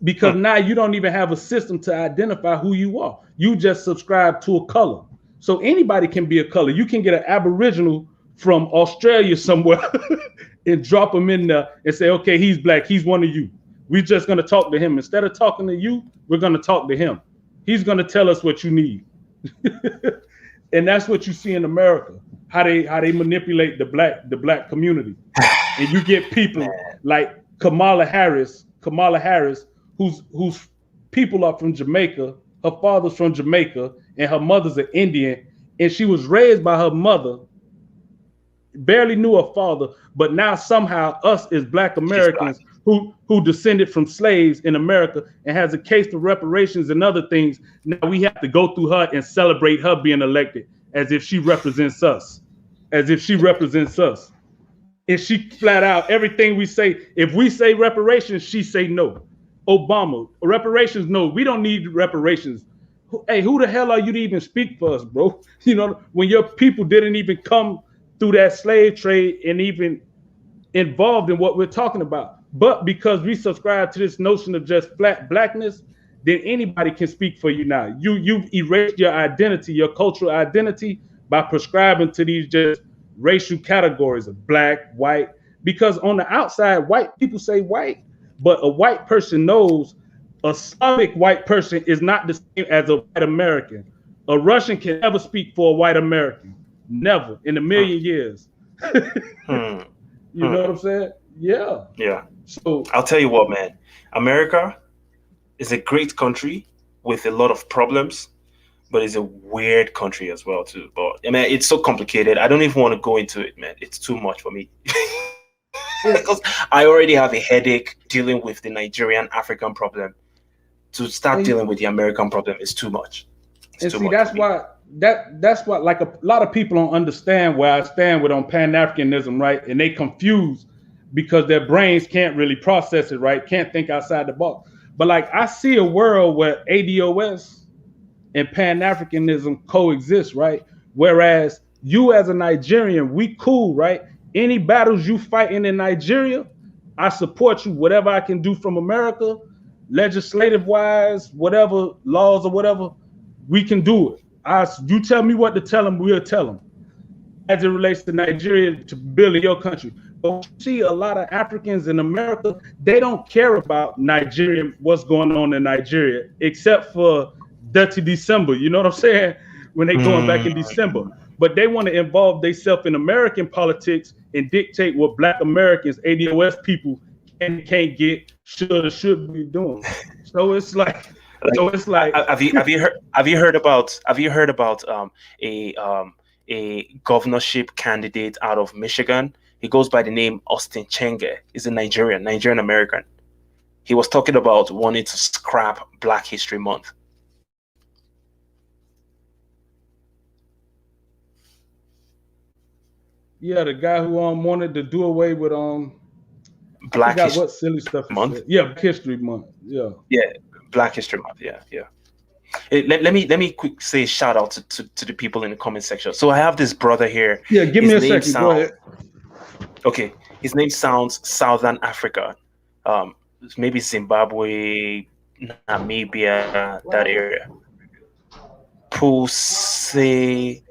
Speaker 4: Because now you don't even have a system to identify who you are. You just subscribe to a color. So anybody can be a color. You can get an Aboriginal from Australia somewhere and drop him in there and say, okay, he's black. He's one of you. We're just going to talk to him. Instead of talking to you, we're going to talk to him. He's going to tell us what you need. And that's what you see in America, how they manipulate the black community. And you get people like Kamala Harris, whose people are from Jamaica. Her father's from Jamaica and her mother's an Indian. And she was raised by her mother, barely knew her father, but now somehow us as black Americans who descended from slaves in America and has a case for reparations and other things, now we have to go through her and celebrate her being elected as if she represents us. And she flat out, everything we say, if we say reparations, she say no. Obama, reparations, no, we don't need reparations. hey, who the hell are you to even speak for us, bro? You know, when your people didn't even come through that slave trade and even involved in what we're talking about. But because we subscribe to this notion of just flat blackness, then anybody can speak for you now. You've erased your identity, your cultural identity, by prescribing to these just racial categories of black, white. Because on the outside, white people say white, but a white person knows a Slavic white person is not the same as a white American. A Russian can never speak for a white American. Never in a million years. You know what I'm saying? Yeah.
Speaker 1: Yeah.
Speaker 4: So
Speaker 1: I'll tell you what, man. America is a great country with a lot of problems, but it's a weird country as well too. But I mean, it's so complicated. I don't even want to go into it, man. It's too much for me. Because I already have a headache dealing with the Nigerian African problem. To start dealing with the American problem is too much.
Speaker 4: And see, that's why like a lot of people don't understand where I stand with on Pan-Africanism, right? And they confuse because their brains can't really process it, right? Can't think outside the box. But like I see a world where ADOS and Pan-Africanism coexist, right? Whereas you as a Nigerian, we cool, right? Any battles you fighting in Nigeria, I support you. Whatever I can do from America, legislative wise, whatever laws or whatever, we can do it. You tell me what to tell them, we'll tell them. As it relates to Nigeria, to building your country. But you see a lot of Africans in America, they don't care about Nigeria, what's going on in Nigeria, except for Dirty December. You know what I'm saying? When they going back in December. But they want to involve themselves in American politics and dictate what Black Americans, ADOS people, can't get, should be doing. So it's like
Speaker 1: have you heard about a governorship candidate out of Michigan? He goes by the name Austin Chenge. He's a Nigerian American. He was talking about wanting to scrap Black History Month.
Speaker 4: Yeah, the guy who wanted to do away with
Speaker 1: Black History
Speaker 4: what silly stuff
Speaker 1: Month.
Speaker 4: Yeah, Black History Month. Yeah.
Speaker 1: Yeah, Black History Month. Yeah. Let me quick say shout out to the people in the comment section. So I have this brother here.
Speaker 4: Yeah, give me a second. Go ahead.
Speaker 1: Okay, his name sounds Southern Africa, maybe Zimbabwe, Namibia, that area. Puseletso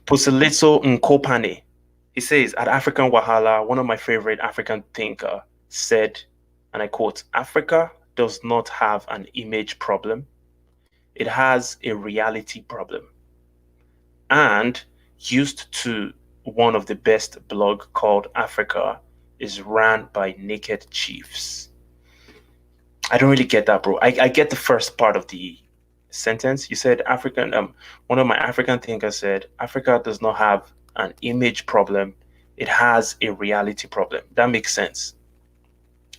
Speaker 1: Nkopane. He says, at African Wahala, one of my favorite African thinker said, and I quote, "Africa does not have an image problem. It has a reality problem." And used to one of the best blog called Africa is ran by naked chiefs. I don't really get that, bro. I get the first part of the sentence. You said African, one of my African thinkers said, Africa does not have an image problem. It has a reality problem. That makes sense.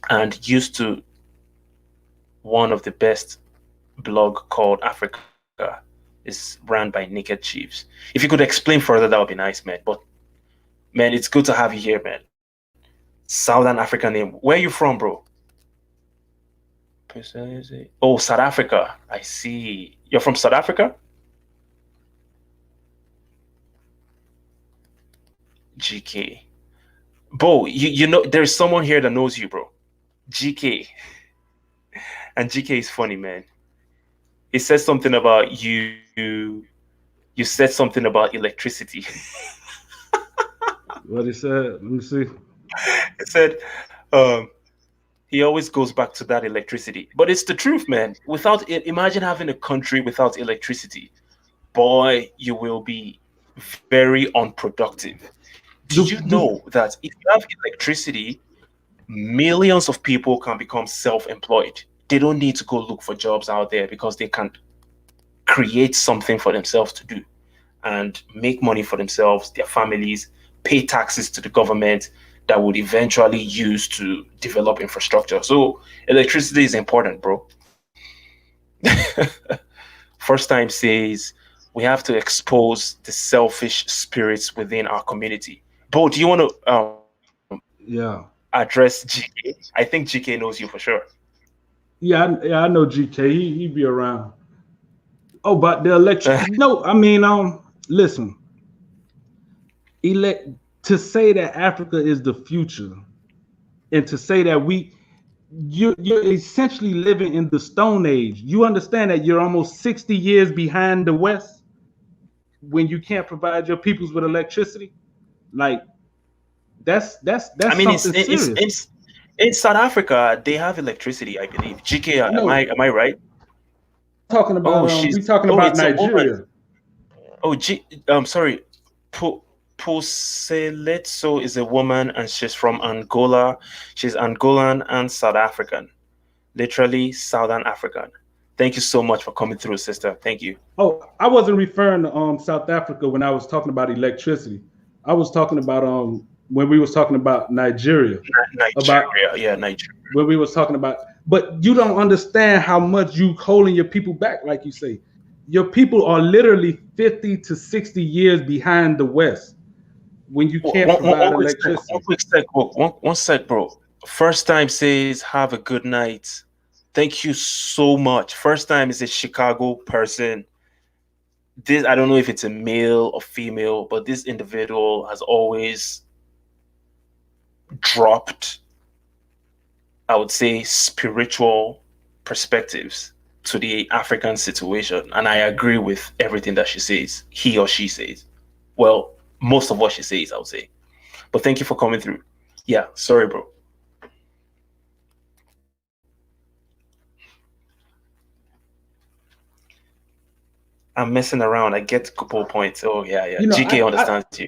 Speaker 1: And used to one of the best blog called Africa is ran by naked chiefs. If you could explain further, that would be nice, man. But man, it's good to have you here, man. Southern African name. Where are you from, bro? Oh, South Africa. I see. You're from South Africa? GK. Bro, you know, there's someone here that knows you, bro. GK. And GK is funny, man. He said something about you. You said something about electricity.
Speaker 4: What he said? Let me see.
Speaker 1: He said, he always goes back to that electricity. But it's the truth, man. Without it, imagine having a country without electricity. Boy, you will be very unproductive. Did you know that if you have electricity, millions of people can become self-employed? They don't need to go look for jobs out there because they can create something for themselves to do and make money for themselves, their families, pay taxes to the government that would eventually use to develop infrastructure. So electricity is important, bro. First Time says we have to expose the selfish spirits within our community. Bo, do you want to address GK? I think GK knows you for sure.
Speaker 4: Yeah, I know GK. He be around. Oh, but the election. No, I mean, listen. Elect to say that Africa is the future, and to say that you're essentially living in the Stone Age. You understand that you're almost 60 years behind the West when you can't provide your peoples with electricity. Like that's
Speaker 1: I mean,
Speaker 4: something serious.
Speaker 1: in South Africa they have electricity, I believe. GK,
Speaker 4: No,
Speaker 1: am I right?
Speaker 4: talking
Speaker 1: Oh,
Speaker 4: about we talking about
Speaker 1: it's a woman.
Speaker 4: Nigeria.
Speaker 1: Oh, I'm sorry. Puseletso is a woman and she's from Angola. She's Angolan and South African, literally Southern African. Thank you so much for coming through, sister. Thank you.
Speaker 4: Oh, I wasn't referring to South Africa when I was talking about electricity. I was talking about when we was talking about Nigeria.
Speaker 1: Nigeria, yeah, Nigeria.
Speaker 4: When we was talking about, but you don't understand how much you holding your people back, like you say. Your people are literally 50 to 60 years behind the West when you can't provide electricity.
Speaker 1: One sec, bro. First time says have a good night. Thank you so much. First time is a Chicago person. This, I don't know if it's a male or female, but this individual has always dropped, I would say, spiritual perspectives to the African situation. And I agree with everything that she says, he or she says. Well, most of what she says, I would say. But thank you for coming through. Yeah, sorry, bro. I'm messing around. I get a couple points. Oh, yeah. You know, GK understands you.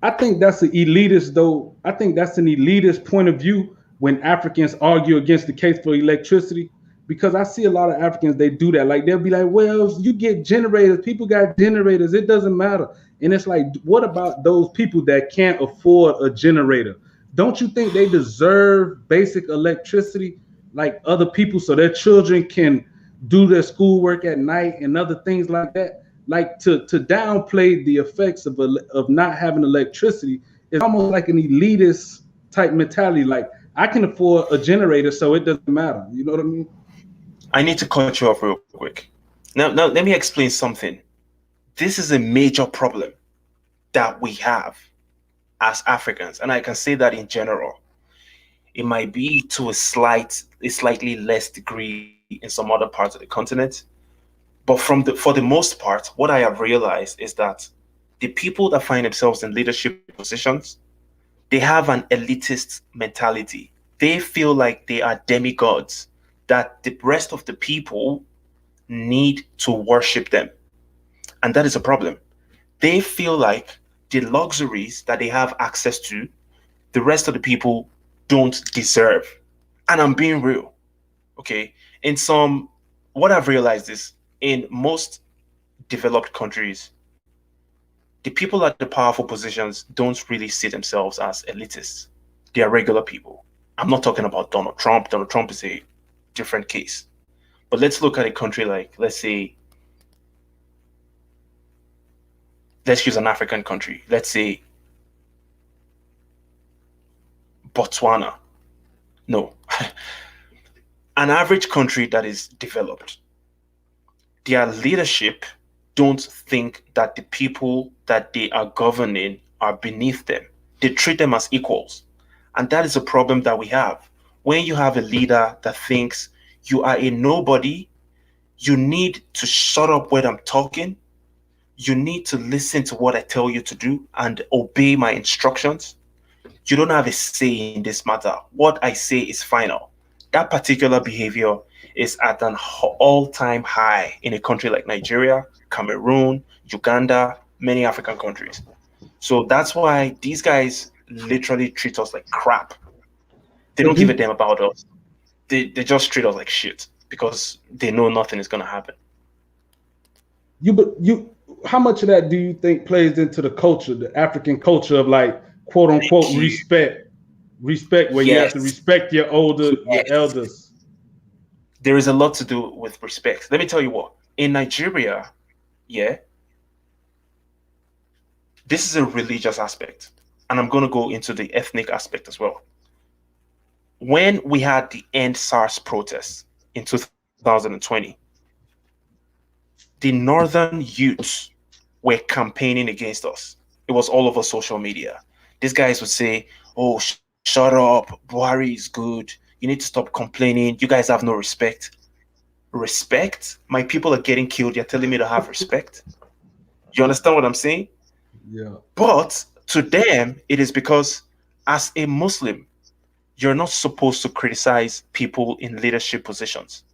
Speaker 4: I think that's an elitist, though. I think that's an elitist point of view when Africans argue against the case for electricity. Because I see a lot of Africans, they do that. Like, they'll be like, well, you get generators. People got generators. It doesn't matter. And it's like, what about those people that can't afford a generator? Don't you think they deserve basic electricity like other people so their children can do their schoolwork at night and other things like that? Like, to downplay the effects of not having electricity is almost like an elitist type mentality. Like, I can afford a generator, so it doesn't matter. You know what I mean?
Speaker 1: I need to cut you off real quick. Now, let me explain something. This is a major problem that we have as Africans, and I can say that in general. It might be to a slightly less degree in some other parts of the continent, but for the most part, what I have realized is that the people that find themselves in leadership positions, they have an elitist mentality. They feel like they are demigods, that the rest of the people need to worship them. And that is a problem. They feel like the luxuries that they have access to, the rest of the people don't deserve. And I'm being real. Okay. What I've realized is in most developed countries, the people at the powerful positions don't really see themselves as elitists. They are regular people. I'm not talking about Donald Trump. Donald Trump is a different case. But let's look at a country like, let's use an African country. Let's say Botswana. No. An average country that is developed. Their leadership don't think that the people that they are governing are beneath them. They treat them as equals. And that is a problem that we have. When you have a leader that thinks you are a nobody, you need to shut up when I'm talking. You need to listen to what I tell you to do and obey my instructions. You don't have a say in this matter. What I say is final. That particular behavior is at an all-time high in a country like Nigeria, Cameroon, Uganda, many African countries. So that's why these guys literally treat us like crap. They don't give a damn about us. They just treat us like shit because they know nothing is going to happen.
Speaker 4: How much of that do you think plays into the culture, the African culture of like quote unquote respect where you have to respect your elders?
Speaker 1: There is a lot to do with respect. Let me tell you what. In Nigeria, this is a religious aspect, and I'm going to go into the ethnic aspect as well. when we had the End SARS protests in 2020, the northern youths were campaigning against us. It was all over social media. These guys would say, "Oh, shut up, Buhari is good. You need to stop complaining. You guys have no respect." Respect? My people are getting killed. You're telling me to have respect? You understand what I'm saying?
Speaker 4: Yeah.
Speaker 1: But to them, it is because as a Muslim, you're not supposed to criticize people in leadership positions.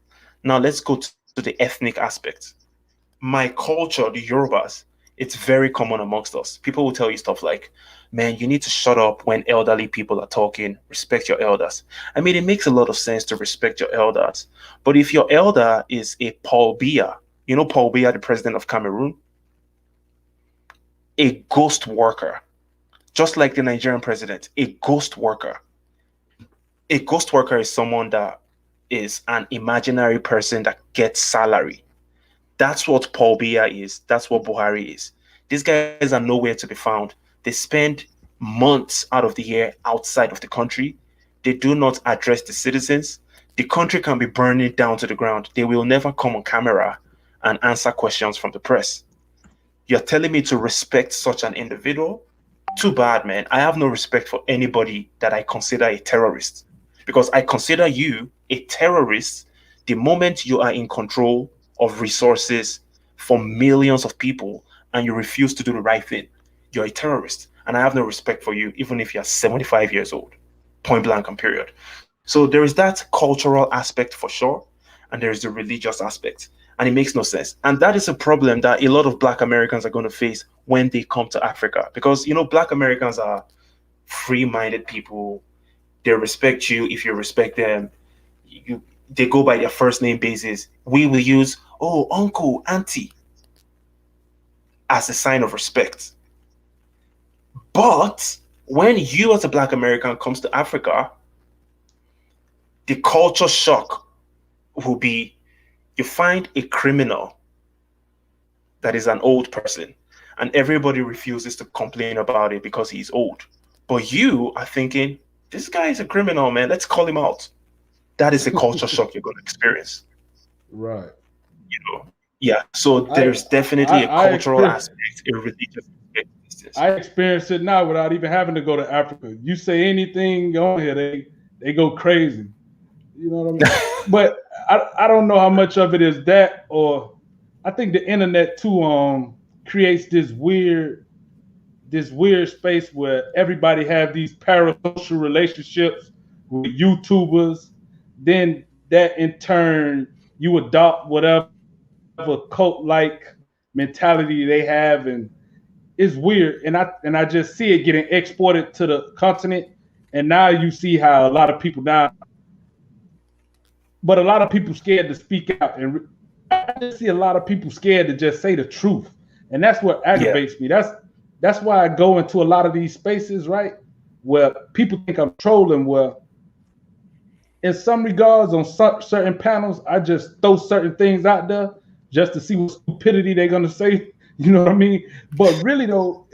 Speaker 1: Now, let's go to the ethnic aspect. My culture, the Yorubas, it's very common amongst us. People will tell you stuff like, man, you need to shut up when elderly people are talking, respect your elders. I mean, it makes a lot of sense to respect your elders. But if your elder is a Paul Biya, you know Paul Biya, the president of Cameroon, a ghost worker, just like the Nigerian president, a ghost worker. A ghost worker is someone that is an imaginary person that gets salary. That's what Paul Biya is. That's what Buhari is. These guys are nowhere to be found. They spend months out of the year outside of the country. They do not address the citizens. The country can be burning down to the ground. They will never come on camera and answer questions from the press. You're telling me to respect such an individual? Too bad, man. I have no respect for anybody that I consider a terrorist because I consider you a terrorist the moment you are in control of resources for millions of people and you refuse to do the right thing. You're a terrorist. And I have no respect for you, even if you're 75 years old. Point blank and period. So there is that cultural aspect for sure, and there is the religious aspect. And it makes no sense. And that is a problem that a lot of Black Americans are going to face when they come to Africa. Because, Black Americans are free minded people. They respect you if you respect them. They go by their first name basis. We will use, oh, uncle, auntie, as a sign of respect. But when you as a Black American comes to Africa, the culture shock will be you find a criminal that is an old person and everybody refuses to complain about it because he's old. But you are thinking, this guy is a criminal, man. Let's call him out. That is a culture shock you're going to experience.
Speaker 4: Right.
Speaker 1: Yeah. So there's definitely a cultural aspect, a religious aspect.
Speaker 4: I experience it now without even having to go to Africa. You say anything on here, they go crazy. You know what I mean? But I don't know how much of it is that, or I think the internet too creates this weird space where everybody have these parasocial relationships with YouTubers. Then that in turn you adopt whatever cult-like mentality they have, and it's weird. And I just see it getting exported to the continent, and now you see how a lot of people now. But a lot of people scared to speak out, and I just see a lot of people scared to just say the truth, and that's what aggravates me. That's why I go into a lot of these spaces, right, where people think I'm trolling. Where, in some regards, on certain panels, I just throw certain things out there just to see what stupidity they're gonna say. You know what I mean? But really though,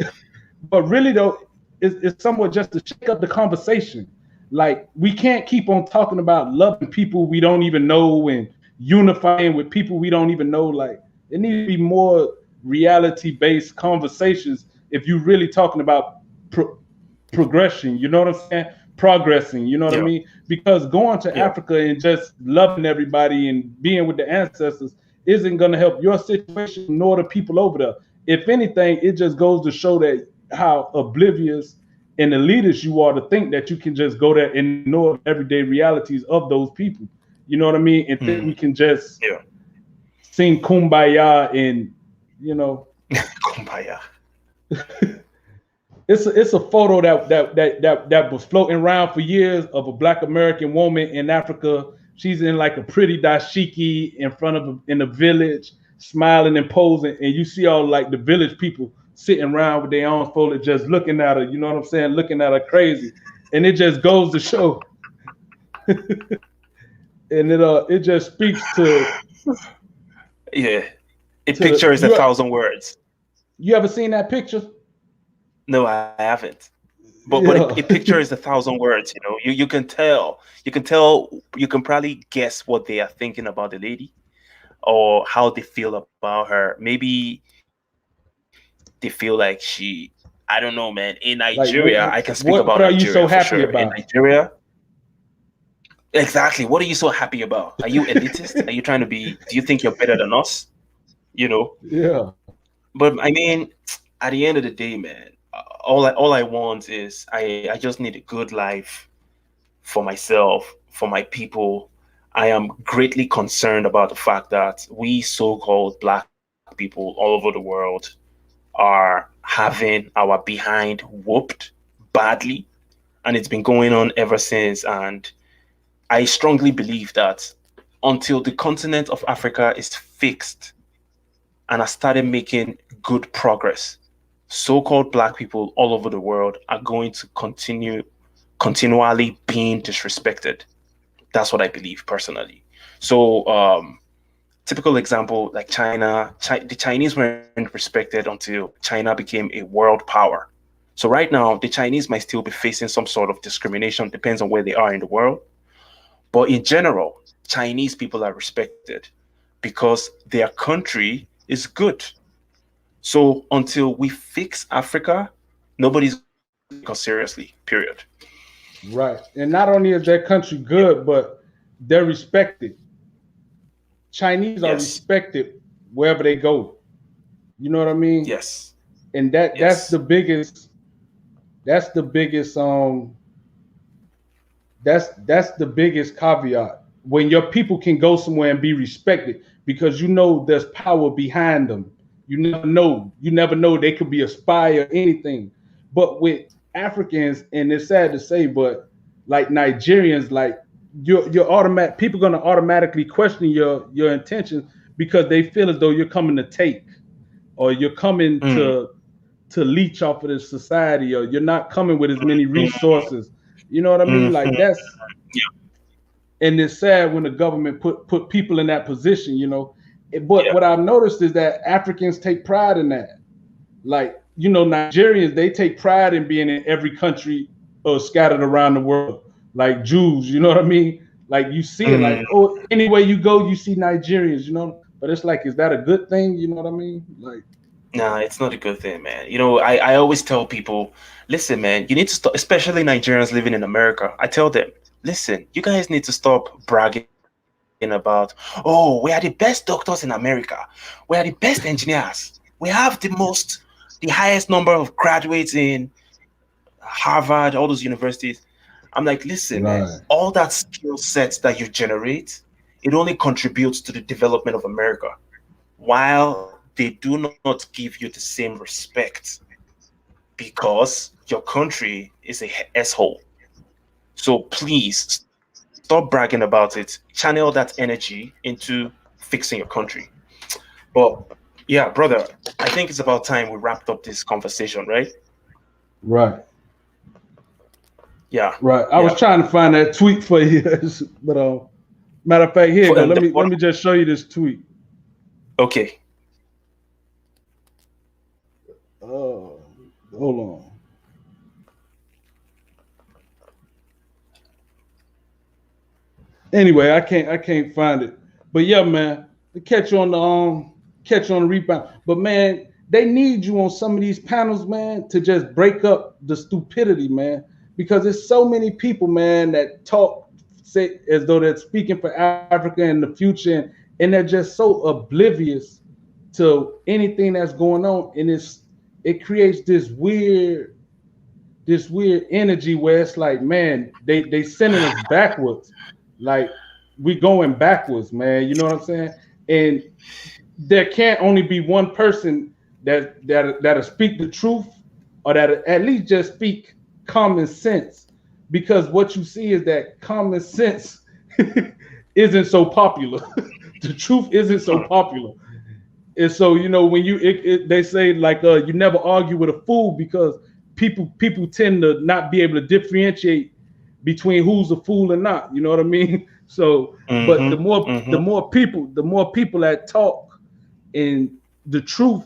Speaker 4: it's somewhat just to shake up the conversation. Like, we can't keep on talking about loving people we don't even know and unifying with people we don't even know. Like, it needs to be more reality-based conversations if you're really talking about progression. You know what I'm saying? Progressing. You know what I mean? Because going to Africa and just loving everybody and being with the ancestors isn't going to help your situation nor the people over there. If anything, it just goes to show that how oblivious and elitist you are to think that you can just go there and ignore everyday realities of those people. You know what I mean? And think we can just sing Kumbaya and,
Speaker 1: Kumbaya.
Speaker 4: It's a photo that was floating around for years of a Black American woman in Africa. She's in like a pretty dashiki in the village, smiling and posing, and you see all like the village people sitting around with their arms folded, just looking at her. You know what I'm saying? Looking at her crazy, and it just goes to show. And it just speaks to.
Speaker 1: Yeah, a picture is 1,000 words.
Speaker 4: You ever seen that picture?
Speaker 1: No, I haven't. But a picture is 1,000 words. You can tell. You can probably guess what they are thinking about the lady or how they feel about her. Maybe they feel like I don't know, man. In Nigeria, I can speak about
Speaker 4: what are
Speaker 1: Nigeria
Speaker 4: you
Speaker 1: for
Speaker 4: so
Speaker 1: sure.
Speaker 4: happy
Speaker 1: In
Speaker 4: about?
Speaker 1: Nigeria, exactly. What are you so happy about? Are you elitist? Are you trying to be? Do you think you're better than us? You know.
Speaker 4: Yeah.
Speaker 1: But I mean, at the end of the day, man, all I want is I just need a good life for myself, for my people. I am greatly concerned about the fact that we so-called black people all over the world are having our behind whooped badly, and it's been going on ever since. And I strongly believe that until the continent of Africa is fixed and has started making good progress, so-called black people all over the world are going to continually being disrespected. That's what I believe personally. So, typical example like China, the Chinese weren't respected until China became a world power. So right now, the Chinese might still be facing some sort of discrimination, depends on where they are in the world. But in general, Chinese people are respected because their country is good. So until we fix Africa, nobody's going to take us seriously, period.
Speaker 4: Right. And not only is their country good, but they're respected. Chinese are
Speaker 1: Yes.
Speaker 4: respected wherever they go. You know what I mean?
Speaker 1: Yes.
Speaker 4: And that's
Speaker 1: Yes.
Speaker 4: the biggest that's the biggest caveat. When your people can go somewhere and be respected because you know there's power behind them. You never know. You never know they could be a spy or anything. But with Africans, and it's sad to say, but like Nigerians, like you're automatic people gonna automatically question your intentions because they feel as though you're coming to take or you're coming to leech off of the society or you're not coming with as many resources. You know what I mean? Like that's and it's sad when the government put people in that position, you know. But
Speaker 1: Yeah.
Speaker 4: what I've noticed is that Africans take pride in that. Like, you know, Nigerians, they take pride in being in every country scattered around the world. Like Jews, you know what I mean? Like you see it like, oh, anywhere you go, you see Nigerians, you know. But it's like, is that a good thing? You know what I mean? Like,
Speaker 1: Nah, it's not a good thing, man. I always tell people, listen, man, you need to stop, especially Nigerians living in America. I tell them, listen, you guys need to stop bragging about, oh, we are the best doctors in America. We are the best engineers. We have the highest number of graduates in Harvard, all those universities. I'm like, listen, man,
Speaker 4: right.
Speaker 1: all that skill sets that you generate, it only contributes to the development of America, while they do not give you the same respect because your country is a s-hole. So please stop bragging about it. Channel that energy into fixing your country. But yeah, brother, I think it's about time we wrapped up this conversation, right?
Speaker 4: Right.
Speaker 1: Yeah,
Speaker 4: Right. I
Speaker 1: yeah.
Speaker 4: was trying to find that tweet for you, but matter of fact, here you go. Let me just show you this tweet.
Speaker 1: Okay.
Speaker 4: Hold on. Anyway, I can't find it. But yeah, man, to catch on the rebound. But man, they need you on some of these panels, man, to just break up the stupidity, man. Because there's so many people, man, that talk say as though they're speaking for Africa in the future, and they're just so oblivious to anything that's going on. And it creates this weird energy where it's like, man, they sending us backwards. Like we going backwards, man. You know what I'm saying? And there can't only be one person that'll speak the truth or that at least just speak common sense. Because what you see is that common sense isn't so popular. The truth isn't so popular. And so, you know, when they say like you never argue with a fool because people tend to not be able to differentiate between who's a fool and not. You know what I mean? So, but the more people that talk in the truth,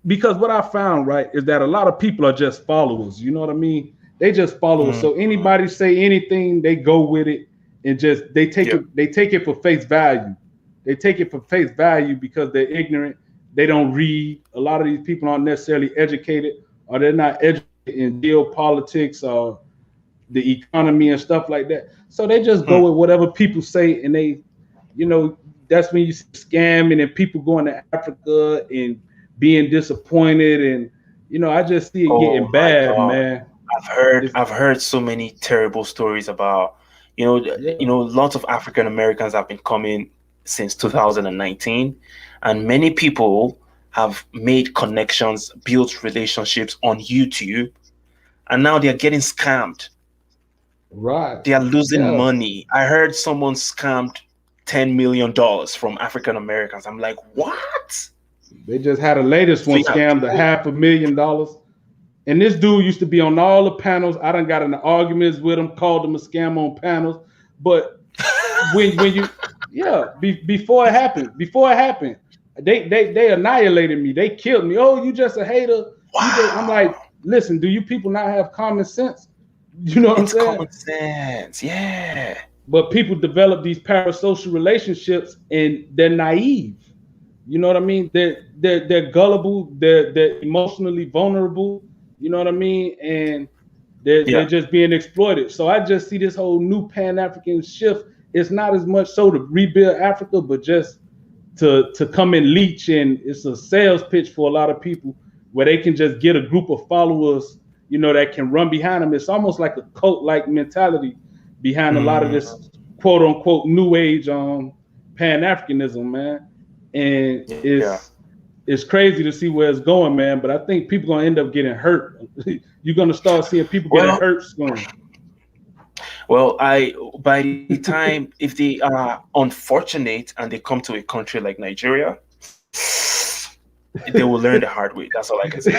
Speaker 4: because what I found, right, is that a lot of people are just followers. You know what I mean? They just follow us. So anybody say anything, they go with it and just they take it for face value. They take it for face value because they're ignorant. They don't read. A lot of these people aren't necessarily educated, or they're not educated in geopolitics or the economy and stuff like that. So they just go with whatever people say, and they, that's when you see scamming and people going to Africa and being disappointed, and I just see it getting bad, man.
Speaker 1: I've heard so many terrible stories about, lots of African Americans have been coming since 2019, and many people have made connections, built relationships on YouTube, and now they're getting scammed.
Speaker 4: Right.
Speaker 1: They are losing money. I heard someone scammed $10 million from African Americans. I'm like, what?
Speaker 4: They just had a latest one scammed $500,000. And this dude used to be on all the panels. I done got into arguments with him, called him a scam on panels. But when you before it happened, they annihilated me. They killed me. Oh, you just a hater.
Speaker 1: Wow.
Speaker 4: I'm like, listen, do you people not have common sense? You know what I'm saying?
Speaker 1: Common sense, yeah.
Speaker 4: But people develop these parasocial relationships and they're naive. You know what I mean? They're gullible, they're emotionally vulnerable, you know what I mean? And they're just being exploited. So I just see this whole new Pan-African shift. It's not as much so to rebuild Africa, but just to come and leech, and it's a sales pitch for a lot of people where they can just get a group of followers, that can run behind them. It's almost like a cult-like mentality behind a lot of this quote-unquote new age Pan-Africanism, man. And it's crazy to see where it's going, man. But I think people gonna end up getting hurt. You're gonna start seeing people getting hurt soon.
Speaker 1: Well, by the time, if they are unfortunate and they come to a country like Nigeria, they will learn the hard way. That's all I can say.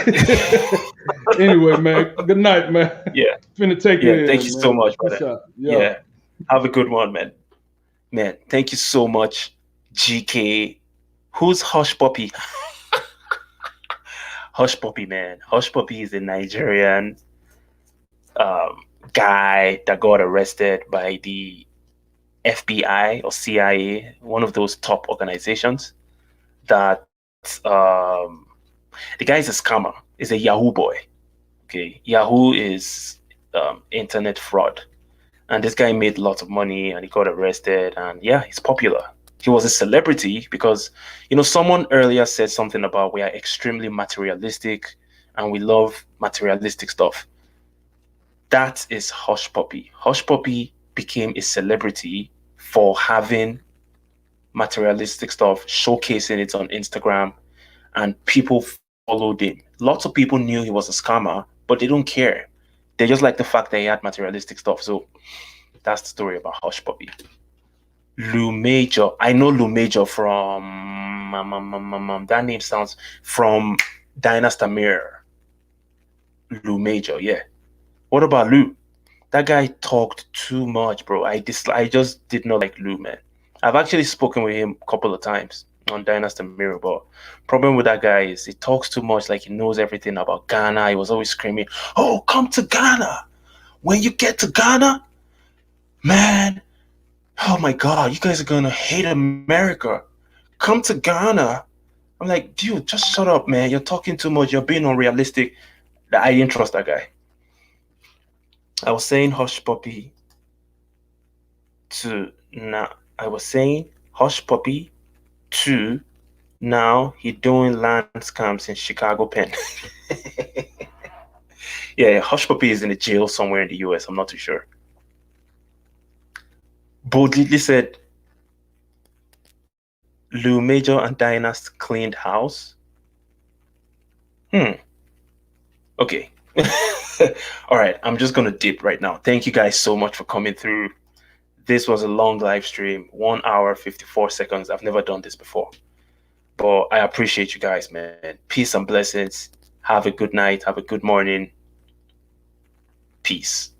Speaker 4: Anyway, man. Good night, man.
Speaker 1: Yeah.
Speaker 4: Finna take it.
Speaker 1: Thank you so much, brother. Yeah. Have a good one, man. Man, thank you so much, GK. Who's Hush Puppy? Hush Puppy, man. Hush Puppy is a Nigerian guy that got arrested by the FBI or CIA, one of those top organizations. That the guy is a scammer. He's a Yahoo boy. Okay, Yahoo is internet fraud, and this guy made lots of money, and he got arrested, and he's popular. He was a celebrity because, someone earlier said something about we are extremely materialistic and we love materialistic stuff. That is Hush Puppy. Hush Puppy became a celebrity for having materialistic stuff, showcasing it on Instagram, and people followed him. Lots of people knew he was a scammer, but they don't care. They just like the fact that he had materialistic stuff. So that's the story about Hush Puppy. Lou Major. I know Lou Major from that name sounds from Dynasty Mirror. Lou Major, yeah. What about Lou? That guy talked too much, bro. I just did not like Lou, man. I've actually spoken with him a couple of times on Dynasty Mirror, but problem with that guy is he talks too much, like he knows everything about Ghana. He was always screaming, "Oh, come to Ghana. When you get to Ghana, man, oh my God, you guys are gonna hate America. Come to Ghana." I'm like, dude, just shut up, man. You're talking too much. You're being unrealistic. I didn't trust that guy. I was saying Hush Puppy to now. I was saying Hush Puppy to now he doing land scams in Chicago pen. Yeah, Hush Puppy is in a jail somewhere in the US. I'm not too sure. Boldly said Lou Major and Dynast cleaned house. Okay. All right, I'm just gonna dip right now. Thank you guys so much for coming through. This was a long live stream, 1 hour 54 seconds. I've never done this before, but I appreciate you guys, man. Peace and blessings. Have a good night. Have a good morning. Peace.